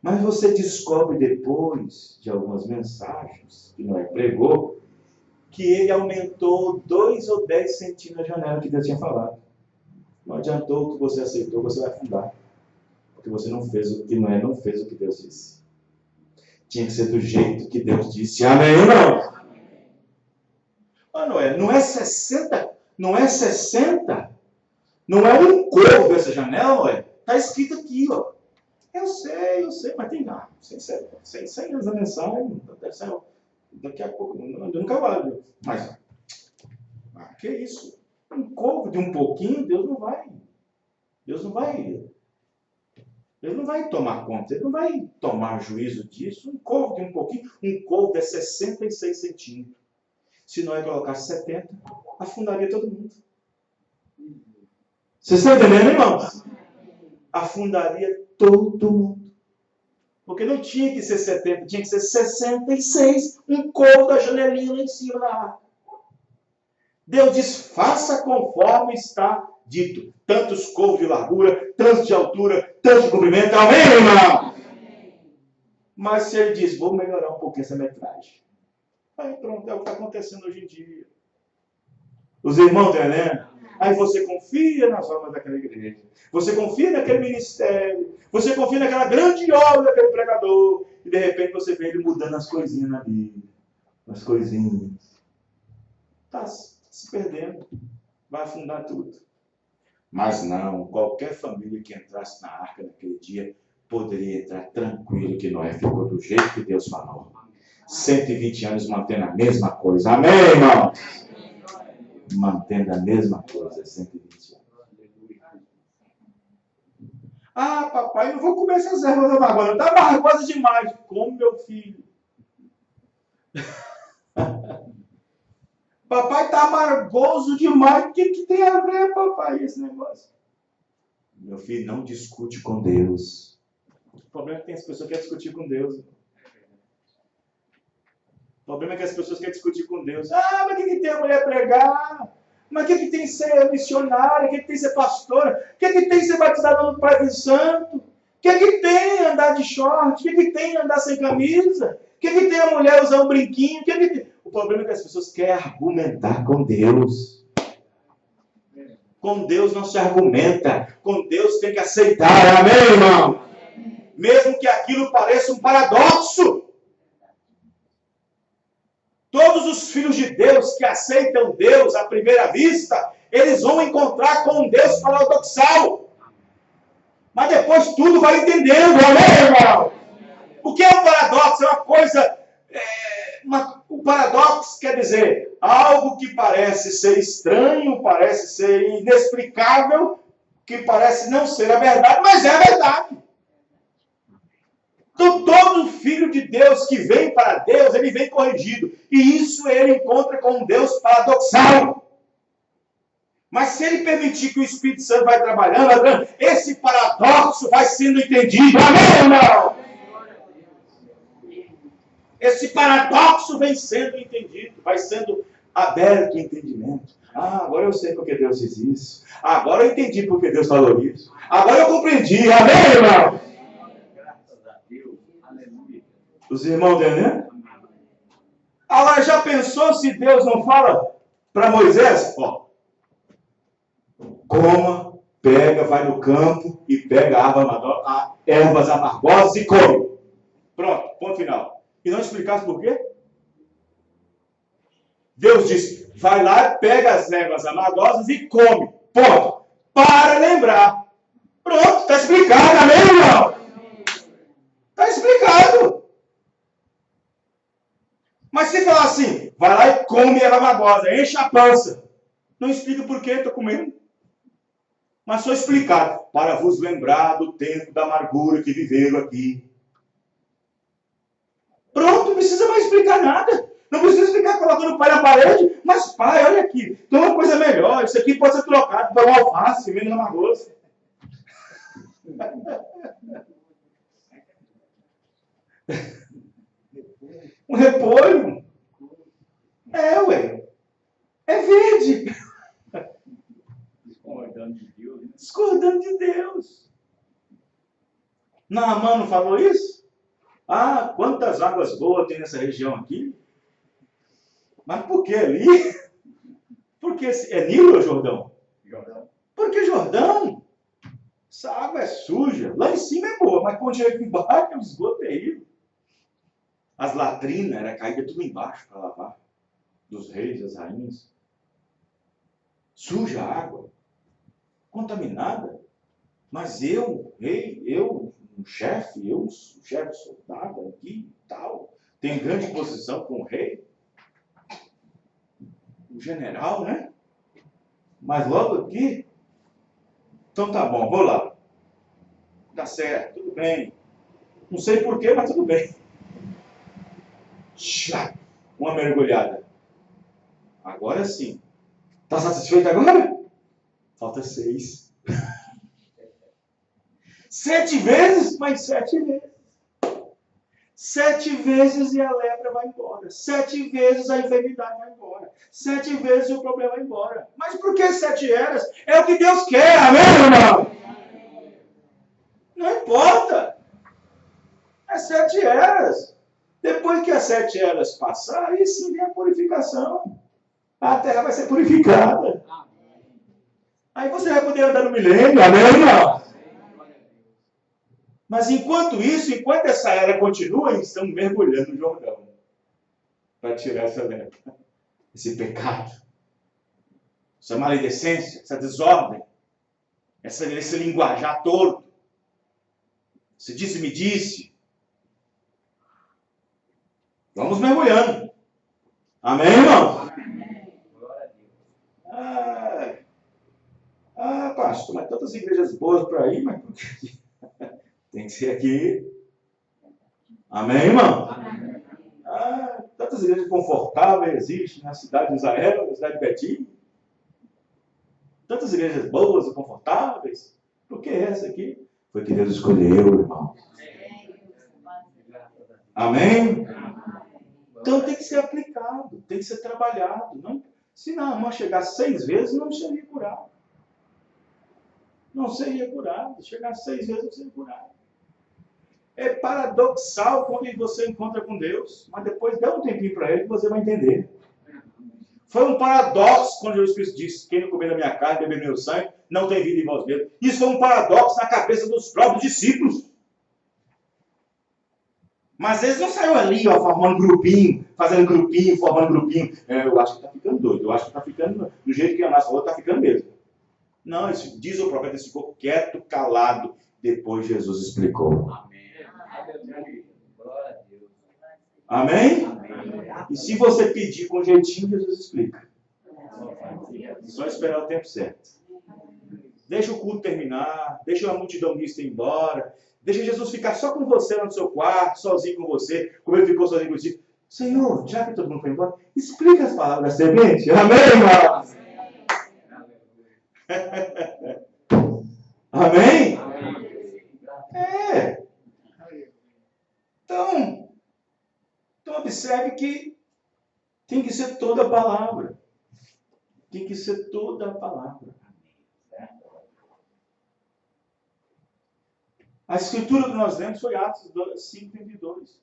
Mas você descobre depois de algumas mensagens que Noé pregou, que ele aumentou 2 ou 10 centímetros a janela que Deus tinha falado. Não adiantou o que você aceitou, você vai afundar. Porque você não fez o que Noé não fez o que Deus disse. Tinha que ser do jeito que Deus disse. Amém ou não? Noé, não é 60, não é 60, não é um corvo essa janela, Noé. Está escrito aqui, ó. Eu sei, mas tem nada. 100 anos da mensagem, daqui a pouco, andando no cavalo. Mas, que isso? Um corvo de um pouquinho, Deus não vai tomar conta, ele não vai tomar juízo disso. Um corvo de um pouquinho, um corvo é 66 centímetros. Se Noé colocasse 70, afundaria todo mundo. Vocês estão entendendo, irmãos? Afundaria todo mundo. Porque não tinha que ser 70, tinha que ser 66. Um corvo da janelinha lá em cima da água. Deus diz, faça conforme está dito. Tantos corvos de largura, tantos de altura, tantos de comprimento. Amém, irmão? Mas se ele diz, vou melhorar um pouquinho essa metragem. Aí pronto, é o que está acontecendo hoje em dia. Os irmãos estão entendendo? Aí você confia nas obras daquela igreja. Você confia naquele ministério. Você confia naquela grande obra daquele pregador. E de repente você vê ele mudando as coisinhas na Bíblia. As coisinhas. Está se perdendo. Vai afundar tudo. Mas não, qualquer família que entrasse na arca naquele dia poderia entrar tranquilo que Noé ficou do jeito que Deus falou. 120 anos mantendo a mesma coisa. Amém, irmão? Mantendo a mesma coisa, 120 anos. Ah, papai, não vou comer essas ervas amargosas. Está amargosa demais. Como, meu filho? Papai está amargoso demais. O que tem a ver, papai, esse negócio? Meu filho, não discute com Deus. O problema é que tem as pessoas que querem discutir com Deus. O problema é que as pessoas querem discutir com Deus. Ah, mas o que tem a mulher pregar? Mas o que tem ser missionária? O que tem ser pastora? O que tem ser batizado no Pai do Santo? O que tem andar de short? O que tem andar sem camisa? O que tem a mulher usar um brinquinho? O problema é que as pessoas querem argumentar com Deus. Com Deus não se argumenta. Com Deus tem que aceitar. Amém, irmão? Mesmo que aquilo pareça um paradoxo. Todos os filhos de Deus que aceitam Deus à primeira vista, eles vão encontrar com um Deus paradoxal. Mas depois tudo vai entendendo, amém, irmão? O que é um paradoxo? É uma coisa... o paradoxo quer dizer algo que parece ser estranho, parece ser inexplicável, que parece não ser a verdade, mas é a verdade. Então, todo filho de Deus que vem para Deus, ele vem corrigido. E isso ele encontra com um Deus paradoxal. Mas se ele permitir que o Espírito Santo vai trabalhando, esse paradoxo vai sendo entendido. Amém, irmão? Esse paradoxo vem sendo entendido, vai sendo aberto o entendimento. Ah, agora eu sei porque Deus fez isso. Agora eu entendi porque Deus falou isso. Agora eu compreendi. Amém, irmão? Os irmãos entendendo? Agora, já pensou se Deus não fala para Moisés? Ó, coma, vai no campo e pega ervas amargosas e come. Pronto, ponto final. E não explicasse por quê? Deus disse, vai lá, pega as ervas amargosas e come. Ponto. Para lembrar. Pronto, está explicado, amém, irmão? Está explicado. Mas se falar assim, vai lá e come erva amargosa, enche a pança. Não explica por que estou comendo. Mas só explicado, para vos lembrar do tempo da amargura que viveram aqui. Pronto, não precisa mais explicar nada. Não precisa ficar colocando o pai na parede. Mas pai, olha aqui, tem uma coisa melhor. Isso aqui pode ser trocado por um alface, menos amargoso. Um repolho. Ué. É verde. Discordando de Deus. Discordando de Deus. Naamã não falou isso? Ah, quantas águas boas tem nessa região aqui? Mas por que ali? Porque é Nilo ou Jordão? Jordão. Por que Jordão? Essa água é suja. Lá em cima é boa, mas quando chega aqui embaixo é um esgoto terrível. As latrinas eram caídas tudo embaixo para lavar. Dos reis, das rainhas. Suja a água. Contaminada. Mas eu, rei, eu, um chefe soldado aqui e tal, tenho grande posição com o rei. O general, né? Mas logo aqui, então tá bom, vou lá. Dá certo, tudo bem. Não sei porquê, mas tudo bem. Uma mergulhada. Agora sim. Tá satisfeito agora? Falta 6. 7 vezes, mais 7 vezes. 7 vezes e a lepra vai embora. 7 vezes a enfermidade vai embora. 7 vezes o problema vai embora. Mas por que 7 eras? É o que Deus quer, amém, irmão? Não importa. É 7 eras. Depois que as 7 eras passar, aí sim vem a purificação. A terra vai ser purificada. Aí você vai poder andar no milênio, amém, irmão? Mas enquanto isso, enquanto essa era continua, eles estão mergulhando no Jordão para tirar essa lepra, esse pecado, essa maledicência, essa desordem, esse linguajar torto, esse disse-me-disse. Vamos mergulhando. Amém, irmão? Pastor, mas tantas igrejas boas para ir, mas tem que ser aqui. Amém, irmão? Amém. Tantas igrejas confortáveis existem na cidade de Israel, na cidade de Betim. Tantas igrejas boas e confortáveis. Por que essa aqui? Foi que Deus escolheu, irmão. Amém? Então tem que ser aplicado, tem que ser trabalhado. Não? Se Naamã chegar 6 vezes, não seria curado. Não seria curado. Chegar 6 vezes, não seria curado. É paradoxal quando você encontra com Deus, mas depois dá um tempinho para ele que você vai entender. Foi um paradoxo quando Jesus Cristo disse: quem não comer da minha carne, beber meu sangue, não tem vida em vós mesmos. Isso foi um paradoxo na cabeça dos próprios discípulos. Mas eles não saíram ali, ó, formando grupinho, fazendo grupinho, formando grupinho. Eu acho que está ficando doido, eu acho que está ficando do jeito que a nossa outra está ficando mesmo. Não, isso, diz o profeta, ele ficou quieto, calado. Depois Jesus explicou. Amém? E se você pedir com jeitinho, Jesus explica. Só esperar o tempo certo. Deixa o culto terminar, deixa a multidão mista ir embora, deixa Jesus ficar só com você no seu quarto, sozinho com você, como ele ficou sozinho com você. Senhor, já que todo mundo foi embora, explica as palavras da semente. Amém, irmão? Amém? Então observe que tem que ser toda a palavra. Tem que ser toda a palavra. A escritura que nós lemos foi Atos 5:22.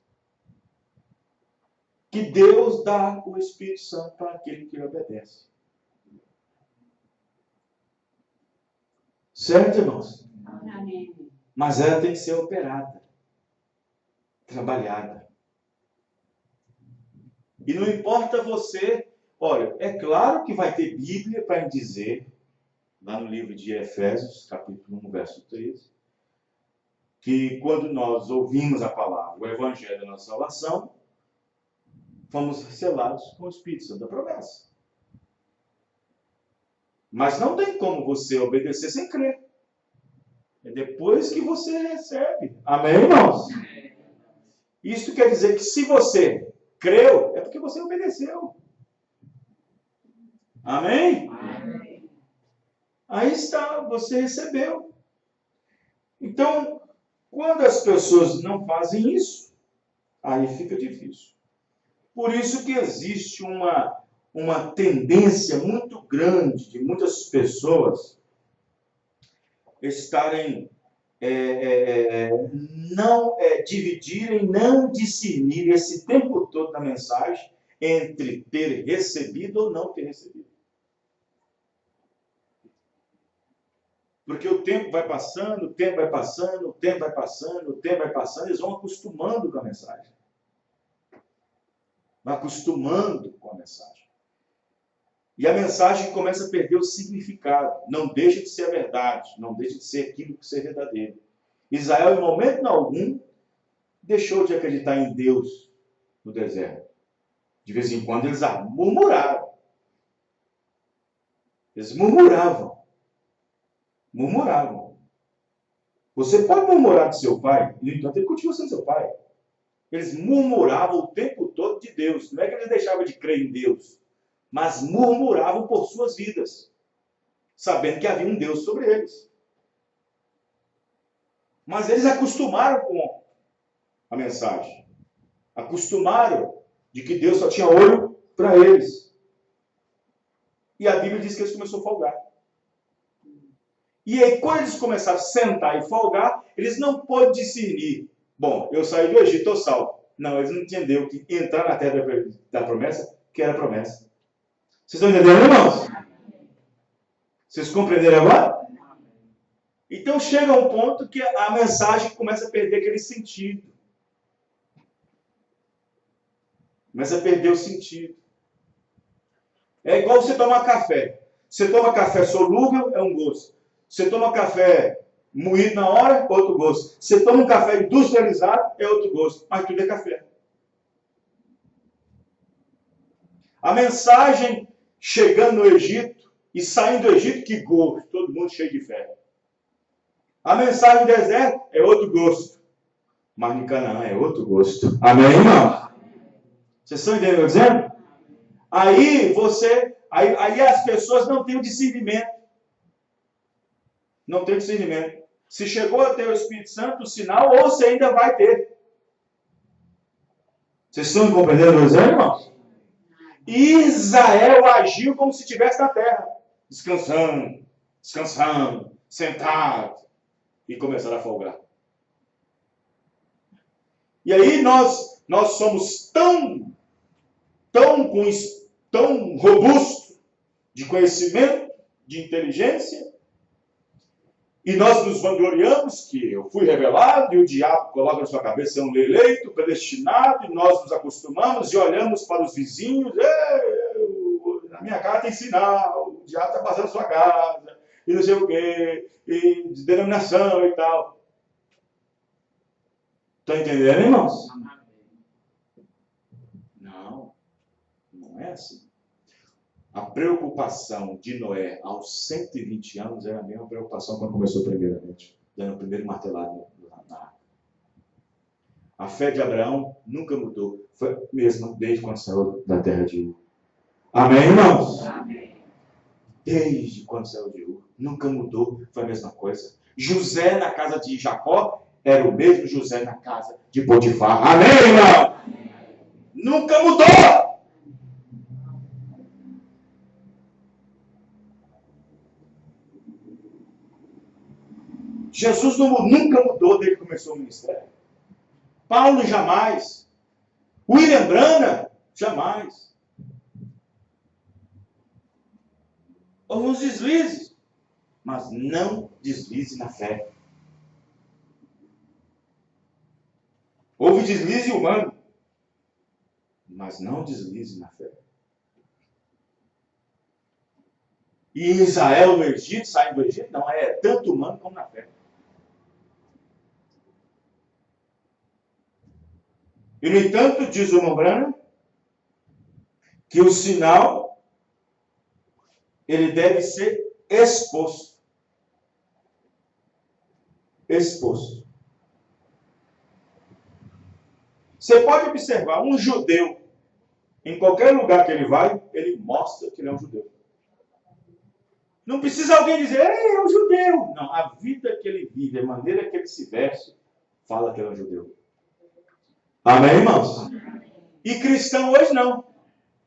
Que Deus dá o Espírito Santo para aquele que lhe obedece. Certo, irmãos? Amém. Mas ela tem que ser operada, trabalhada. E não importa você, olha, é claro que vai ter Bíblia para dizer, lá no livro de Efésios, capítulo 1, verso 13, que quando nós ouvimos a palavra, o Evangelho da nossa salvação, fomos selados com o Espírito Santo da promessa. Mas não tem como você obedecer sem crer. É depois que você recebe. Amém, irmãos? Isso quer dizer que se você creu, é porque você obedeceu. Amém? Amém. Aí está, você recebeu. Então, quando as pessoas não fazem isso, aí fica difícil. Por isso que existe uma tendência muito grande de muitas pessoas estarem não dividirem, não discernirem esse tempo todo da mensagem entre ter recebido ou não ter recebido. Porque o tempo vai passando, o tempo vai passando, o tempo vai passando, o tempo vai passando, eles vão acostumando com a mensagem. Vão acostumando com a mensagem. E a mensagem começa a perder o significado. Não deixa de ser a verdade, não deixa de ser aquilo que é verdadeiro. Israel, em momento algum, deixou de acreditar em Deus no deserto. De vez em quando eles murmuraram. Eles murmuravam. Murmuravam. Você pode murmurar de seu pai, e no entanto ele continua sendo seu pai. Eles murmuravam o tempo todo de Deus. Não é que eles deixavam de crer em Deus, mas murmuravam por suas vidas, sabendo que havia um Deus sobre eles. Mas eles acostumaram com a mensagem. Acostumaram de que Deus só tinha olho para eles. E a Bíblia diz que eles começaram a folgar. E aí, quando eles começaram a sentar e folgar, eles não podem discernir. Bom, eu saí do Egito, estou salvo. Não, eles não entenderam que entrar na terra da promessa, que era promessa. Vocês estão entendendo, irmãos? Vocês compreenderam agora? Então chega um ponto que a mensagem começa a perder aquele sentido. Começa a perder o sentido. É igual você tomar café. Você toma café solúvel, é um gosto. Você toma café moído na hora, outro gosto. Você toma um café industrializado, é outro gosto. Mas tudo é café. A mensagem chegando no Egito e saindo do Egito, que gosto. Todo mundo cheio de fé. A mensagem do deserto é outro gosto. Mas em Canaã é outro gosto. Amém, irmão? Vocês estão entendendo o que eu estou dizendo? Aí as pessoas não têm o discernimento. Não tem discernimento. Se chegou a ter o Espírito Santo, o sinal, ou se ainda vai ter. Vocês estão compreendendo o que eu estou dizendo, irmãos? Israel agiu como se estivesse na terra. Descansando, sentado. E começaram a folgar. E aí nós somos tão robusto de conhecimento, de inteligência, e nós nos vangloriamos que eu fui revelado, e o diabo coloca na sua cabeça ser um eleito, predestinado, e nós nos acostumamos e olhamos para os vizinhos, na minha casa tem sinal, o diabo está passando na sua casa, e não sei o quê, e de denominação e tal. Estão entendendo, irmãos? Não é assim. A preocupação de Noé aos 120 anos era a mesma preocupação quando começou primeiramente, dando o primeiro martelado na arca. A fé de Abraão nunca mudou. Foi a mesma desde quando saiu da terra de Ur. Amém, irmãos? Amém. Desde quando saiu de Ur. Nunca mudou. Foi a mesma coisa. José na casa de Jacó era o mesmo José na casa de Potifar. Amém, irmão? Amém. Nunca mudou. Jesus nunca mudou desde que começou o ministério. Paulo jamais. William Branham jamais. Houve uns deslizes. mas não deslize na fé. Houve deslize humano, mas não deslize na fé. E Israel no Egito, saindo do Egito, não é tanto humano como na fé. E, no entanto, diz o Mombrana, que o sinal, ele deve ser exposto. Exposto. Você pode observar, um judeu, em qualquer lugar que ele vai, ele mostra que ele é um judeu. Não precisa alguém dizer, é um judeu. Não, a vida que ele vive, a maneira que ele se veste, fala que ele é um judeu. Amém, irmãos? E cristão hoje não.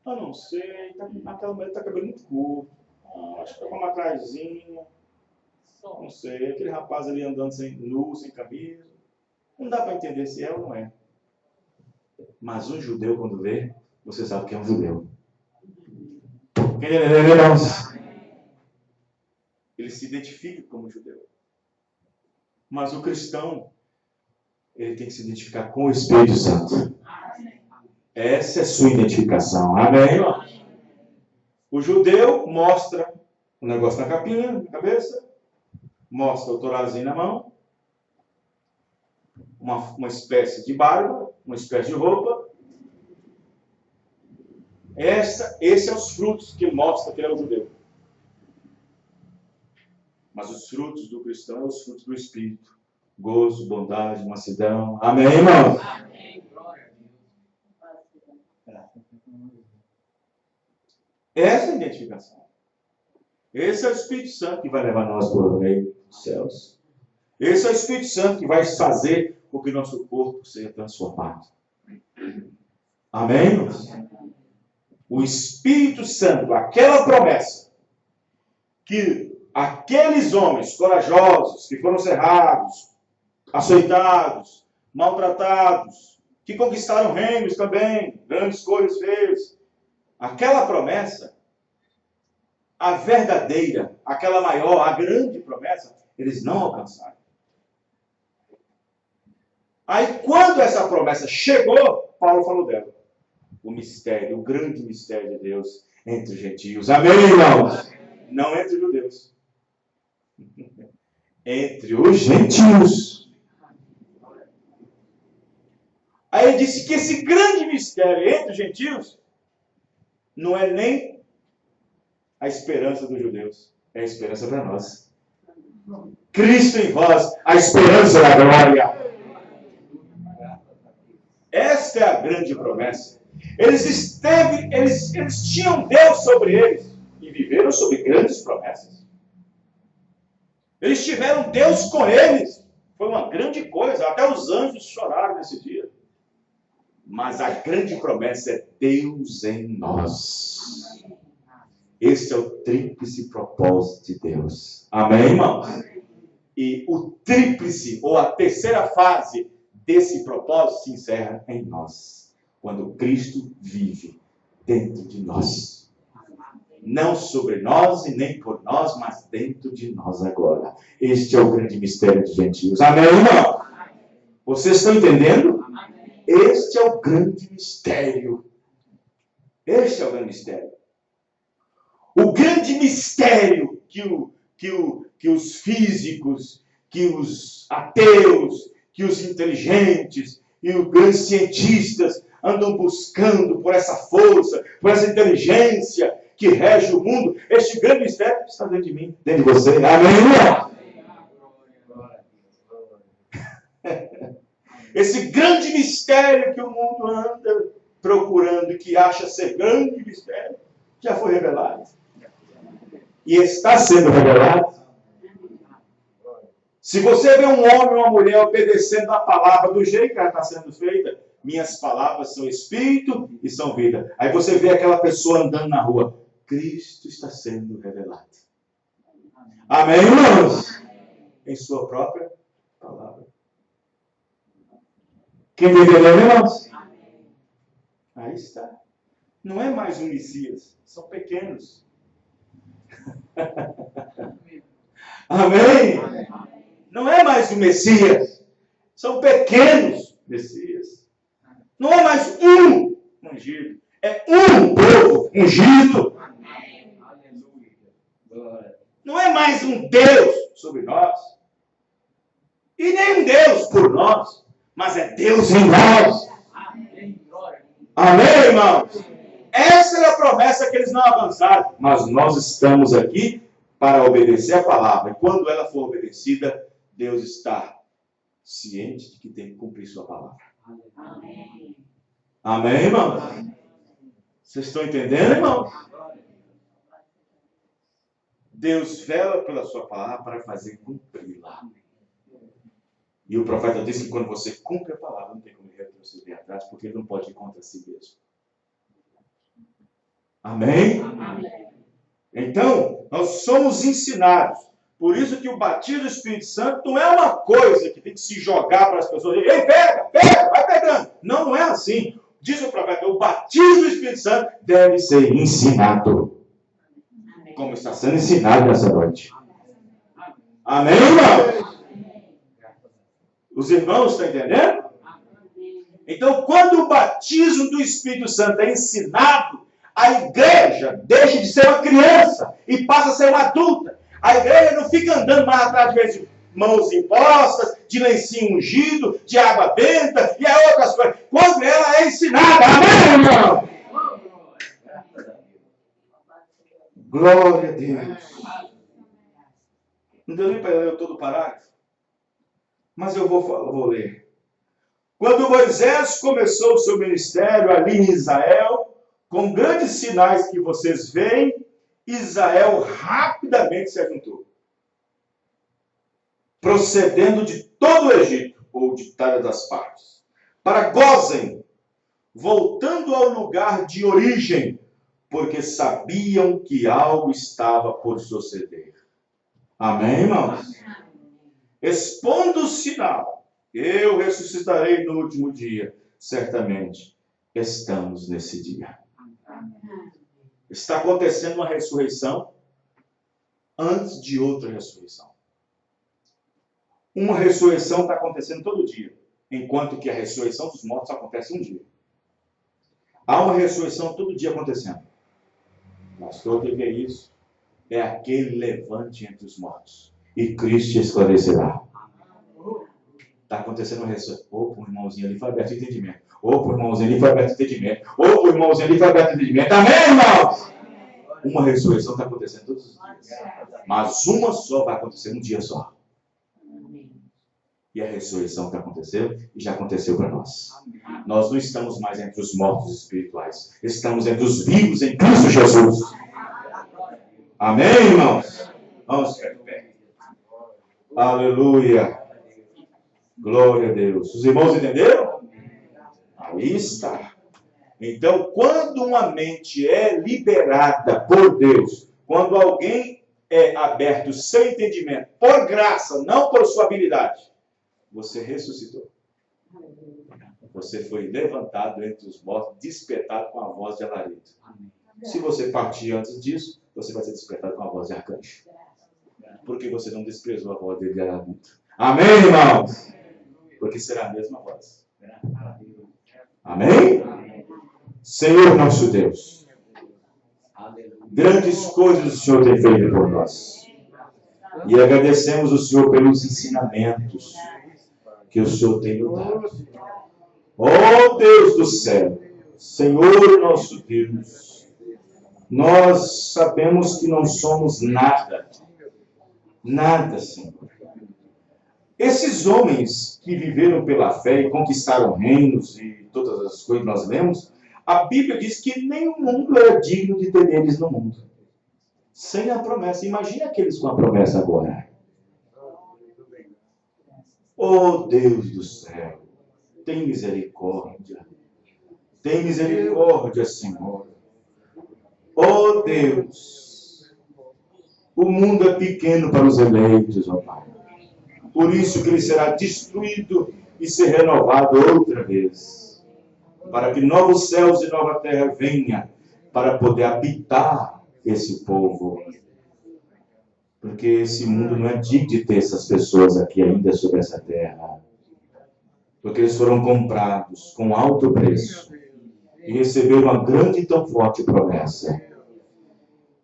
Eu não sei, aquela mulher está cabelo muito curto. Acho que está com uma trajezinha. Não sei, aquele rapaz ali andando nu, sem camisa. Não dá para entender se é ou não é. Mas um judeu, quando vê, você sabe que é um judeu. Quem entendeu, irmãos? Ele se identifica como judeu. Mas o cristão, ele tem que se identificar com o Espírito Santo. Essa é a sua identificação. Amém, irmão? O judeu mostra o negócio na capinha, na cabeça, mostra o torazinho na mão, uma espécie de barba, uma espécie de roupa. Esses são os frutos que mostram que ele é um judeu. Mas os frutos do cristão são os frutos do Espírito. Gozo, bondade, mansidão. Amém, irmãos? Amém. Glória a Deus. Essa é a identificação. Esse é o Espírito Santo que vai levar nós para o reino dos céus. Esse é o Espírito Santo que vai fazer com que nosso corpo seja transformado. Amém, irmãos? O Espírito Santo, aquela promessa que aqueles homens corajosos que foram cerrados, açoitados, maltratados, que conquistaram reinos também, grandes coisas fez. Aquela promessa, a verdadeira, aquela maior, a grande promessa, eles não alcançaram. Aí, quando essa promessa chegou, Paulo falou dela. O mistério, o grande mistério de Deus entre os gentios. Amém, irmãos? Não entre os judeus. Entre os gentios. Aí ele disse que esse grande mistério entre os gentios não é nem a esperança dos judeus, é a esperança para nós. Cristo em vós, a esperança da glória. Esta é a grande promessa. Eles tinham Deus sobre eles e viveram sobre grandes promessas. Eles tiveram Deus com eles. Foi uma grande coisa. Até os anjos choraram nesse dia. Mas a grande promessa é Deus em nós. Esse é o tríplice propósito de Deus. Amém, irmãos? E o tríplice, ou a terceira fase desse propósito se encerra em nós. Quando Cristo vive dentro de nós. Não sobre nós e nem por nós, mas dentro de nós agora. Este é o grande mistério dos gentios. Amém, irmão? Vocês estão entendendo? Este é o grande mistério. Este é o grande mistério. O grande mistério que os físicos, que os ateus, que os inteligentes e os grandes cientistas andam buscando por essa força, por essa inteligência que rege o mundo, este grande mistério está dentro de mim, dentro de você. Amém? Esse grande mistério que o mundo anda procurando e que acha ser grande mistério, já foi revelado. E está sendo revelado. Se você vê um homem ou uma mulher obedecendo a palavra do jeito que ela está sendo feita, minhas palavras são espírito e são vida. Aí você vê aquela pessoa andando na rua. Cristo está sendo revelado. Amém, irmãos? Em sua própria palavra. Quem me entendeu, irmãos? Aí está. Não é mais um Messias. São pequenos. Amém? Não é mais o Messias. São pequenos Messias. Não é mais um ungido. É um povo ungido. Não é mais um Deus sobre nós. E nem um Deus por nós. Mas é Deus em nós. Amém, irmãos? Essa é a promessa que eles não avançaram. Mas nós estamos aqui para obedecer a palavra. E quando ela for obedecida, Deus está ciente de que tem que cumprir sua palavra. Amém. Amém, irmãos? Vocês estão entendendo, irmãos? Deus vela pela sua palavra para fazer cumpri-la. E o profeta disse que quando você cumpre a palavra, não tem como retroceder atrás, porque ele não pode ir contra si mesmo. Amém? Amém. Então, nós somos ensinados. Por isso que o batismo do Espírito Santo não é uma coisa que tem que se jogar para as pessoas. Ei, pega, vai pegando. Não, não é assim. Diz o profeta, o batismo do Espírito Santo deve ser ensinado. Como está sendo ensinado nessa noite. Amém, irmão? Os irmãos estão entendendo? Então, quando o batismo do Espírito Santo é ensinado, a igreja deixa de ser uma criança e passa a ser uma adulta. A igreja não fica andando mais atrás de mãos impostas, de lencinho ungido, de água benta e a outras coisas. Quando ela é ensinada, amém, irmão? Glória a Deus. Não deu nem para ler todo o parágrafo. Mas eu vou ler. Quando Moisés começou o seu ministério ali em Israel, com grandes sinais que vocês veem, Israel rapidamente se ajuntou, procedendo de todo o Egito, ou de todas as partes, para Gósen, voltando ao lugar de origem, porque sabiam que algo estava por suceder. Amém, irmãos? Expondo o sinal, eu ressuscitarei no último dia, certamente estamos nesse dia. Está acontecendo uma ressurreição antes de outra ressurreição. Uma ressurreição está acontecendo todo dia, enquanto que a ressurreição dos mortos acontece um dia. Há uma ressurreição todo dia acontecendo. Pastor, o que é isso? É aquele levante entre os mortos. E Cristo esclarecerá. Está acontecendo uma ressurreição. Ou para o irmãozinho ali foi aberto o entendimento. Ou para o irmãozinho ali foi aberto o entendimento. Ou para o irmãozinho ali foi aberto o entendimento. Amém, irmãos? Uma ressurreição está acontecendo todos os dias. Mas uma só vai acontecer um dia só. E a ressurreição está acontecendo e já aconteceu para nós. Nós não estamos mais entre os mortos espirituais. Estamos entre os vivos em Cristo Jesus. Amém, irmãos? Vamos ficar de pé. Aleluia. Glória a Deus. Os irmãos entenderam? Aí está. Então, quando uma mente é liberada por Deus, quando alguém é aberto sem entendimento, por graça, não por sua habilidade, você ressuscitou. Você foi levantado entre os mortos, despertado com a voz de alarido. Se você partir antes disso, você vai ser despertado com a voz de arcanjo. Porque você não desprezou a voz dele de alarido. Amém, irmãos? Porque será a mesma voz. Amém? Senhor nosso Deus, grandes coisas o Senhor tem feito por nós. E agradecemos o Senhor pelos ensinamentos que o Senhor tem nos dado. Oh Deus do céu, Senhor nosso Deus, nós sabemos que não somos nada. Nada, Senhor. Esses homens que viveram pela fé e conquistaram reinos e todas as coisas que nós lemos, a Bíblia diz que nem o mundo era digno de ter eles no mundo. Sem a promessa. Imagine aqueles com a promessa agora. Oh Deus do céu, tem misericórdia. Tem misericórdia, Senhor. Oh Deus, o mundo é pequeno para os eleitos, ó Pai. Por isso que ele será destruído e ser renovado outra vez. Para que novos céus e nova terra venha para poder habitar esse povo. Porque esse mundo não é digno de ter essas pessoas aqui ainda sobre essa terra. Porque eles foram comprados com alto preço e receberam uma grande e tão forte promessa.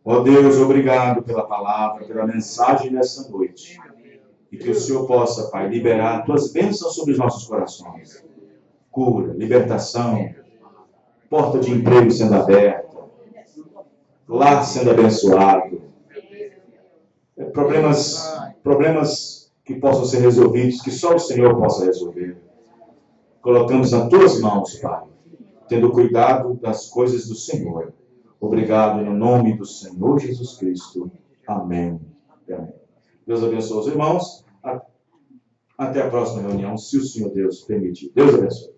Ó Deus, obrigado pela palavra, pela mensagem nessa noite. E que o Senhor possa, Pai, liberar tuas bênçãos sobre os nossos corações. Cura, libertação, porta de emprego sendo aberta, lar sendo abençoado, problemas que possam ser resolvidos, que só o Senhor possa resolver. Colocamos nas tuas mãos, Pai, tendo cuidado das coisas do Senhor. Obrigado no nome do Senhor Jesus Cristo. Amém. Amém. Deus abençoe os irmãos. Até a próxima reunião, se o Senhor Deus permitir. Deus abençoe.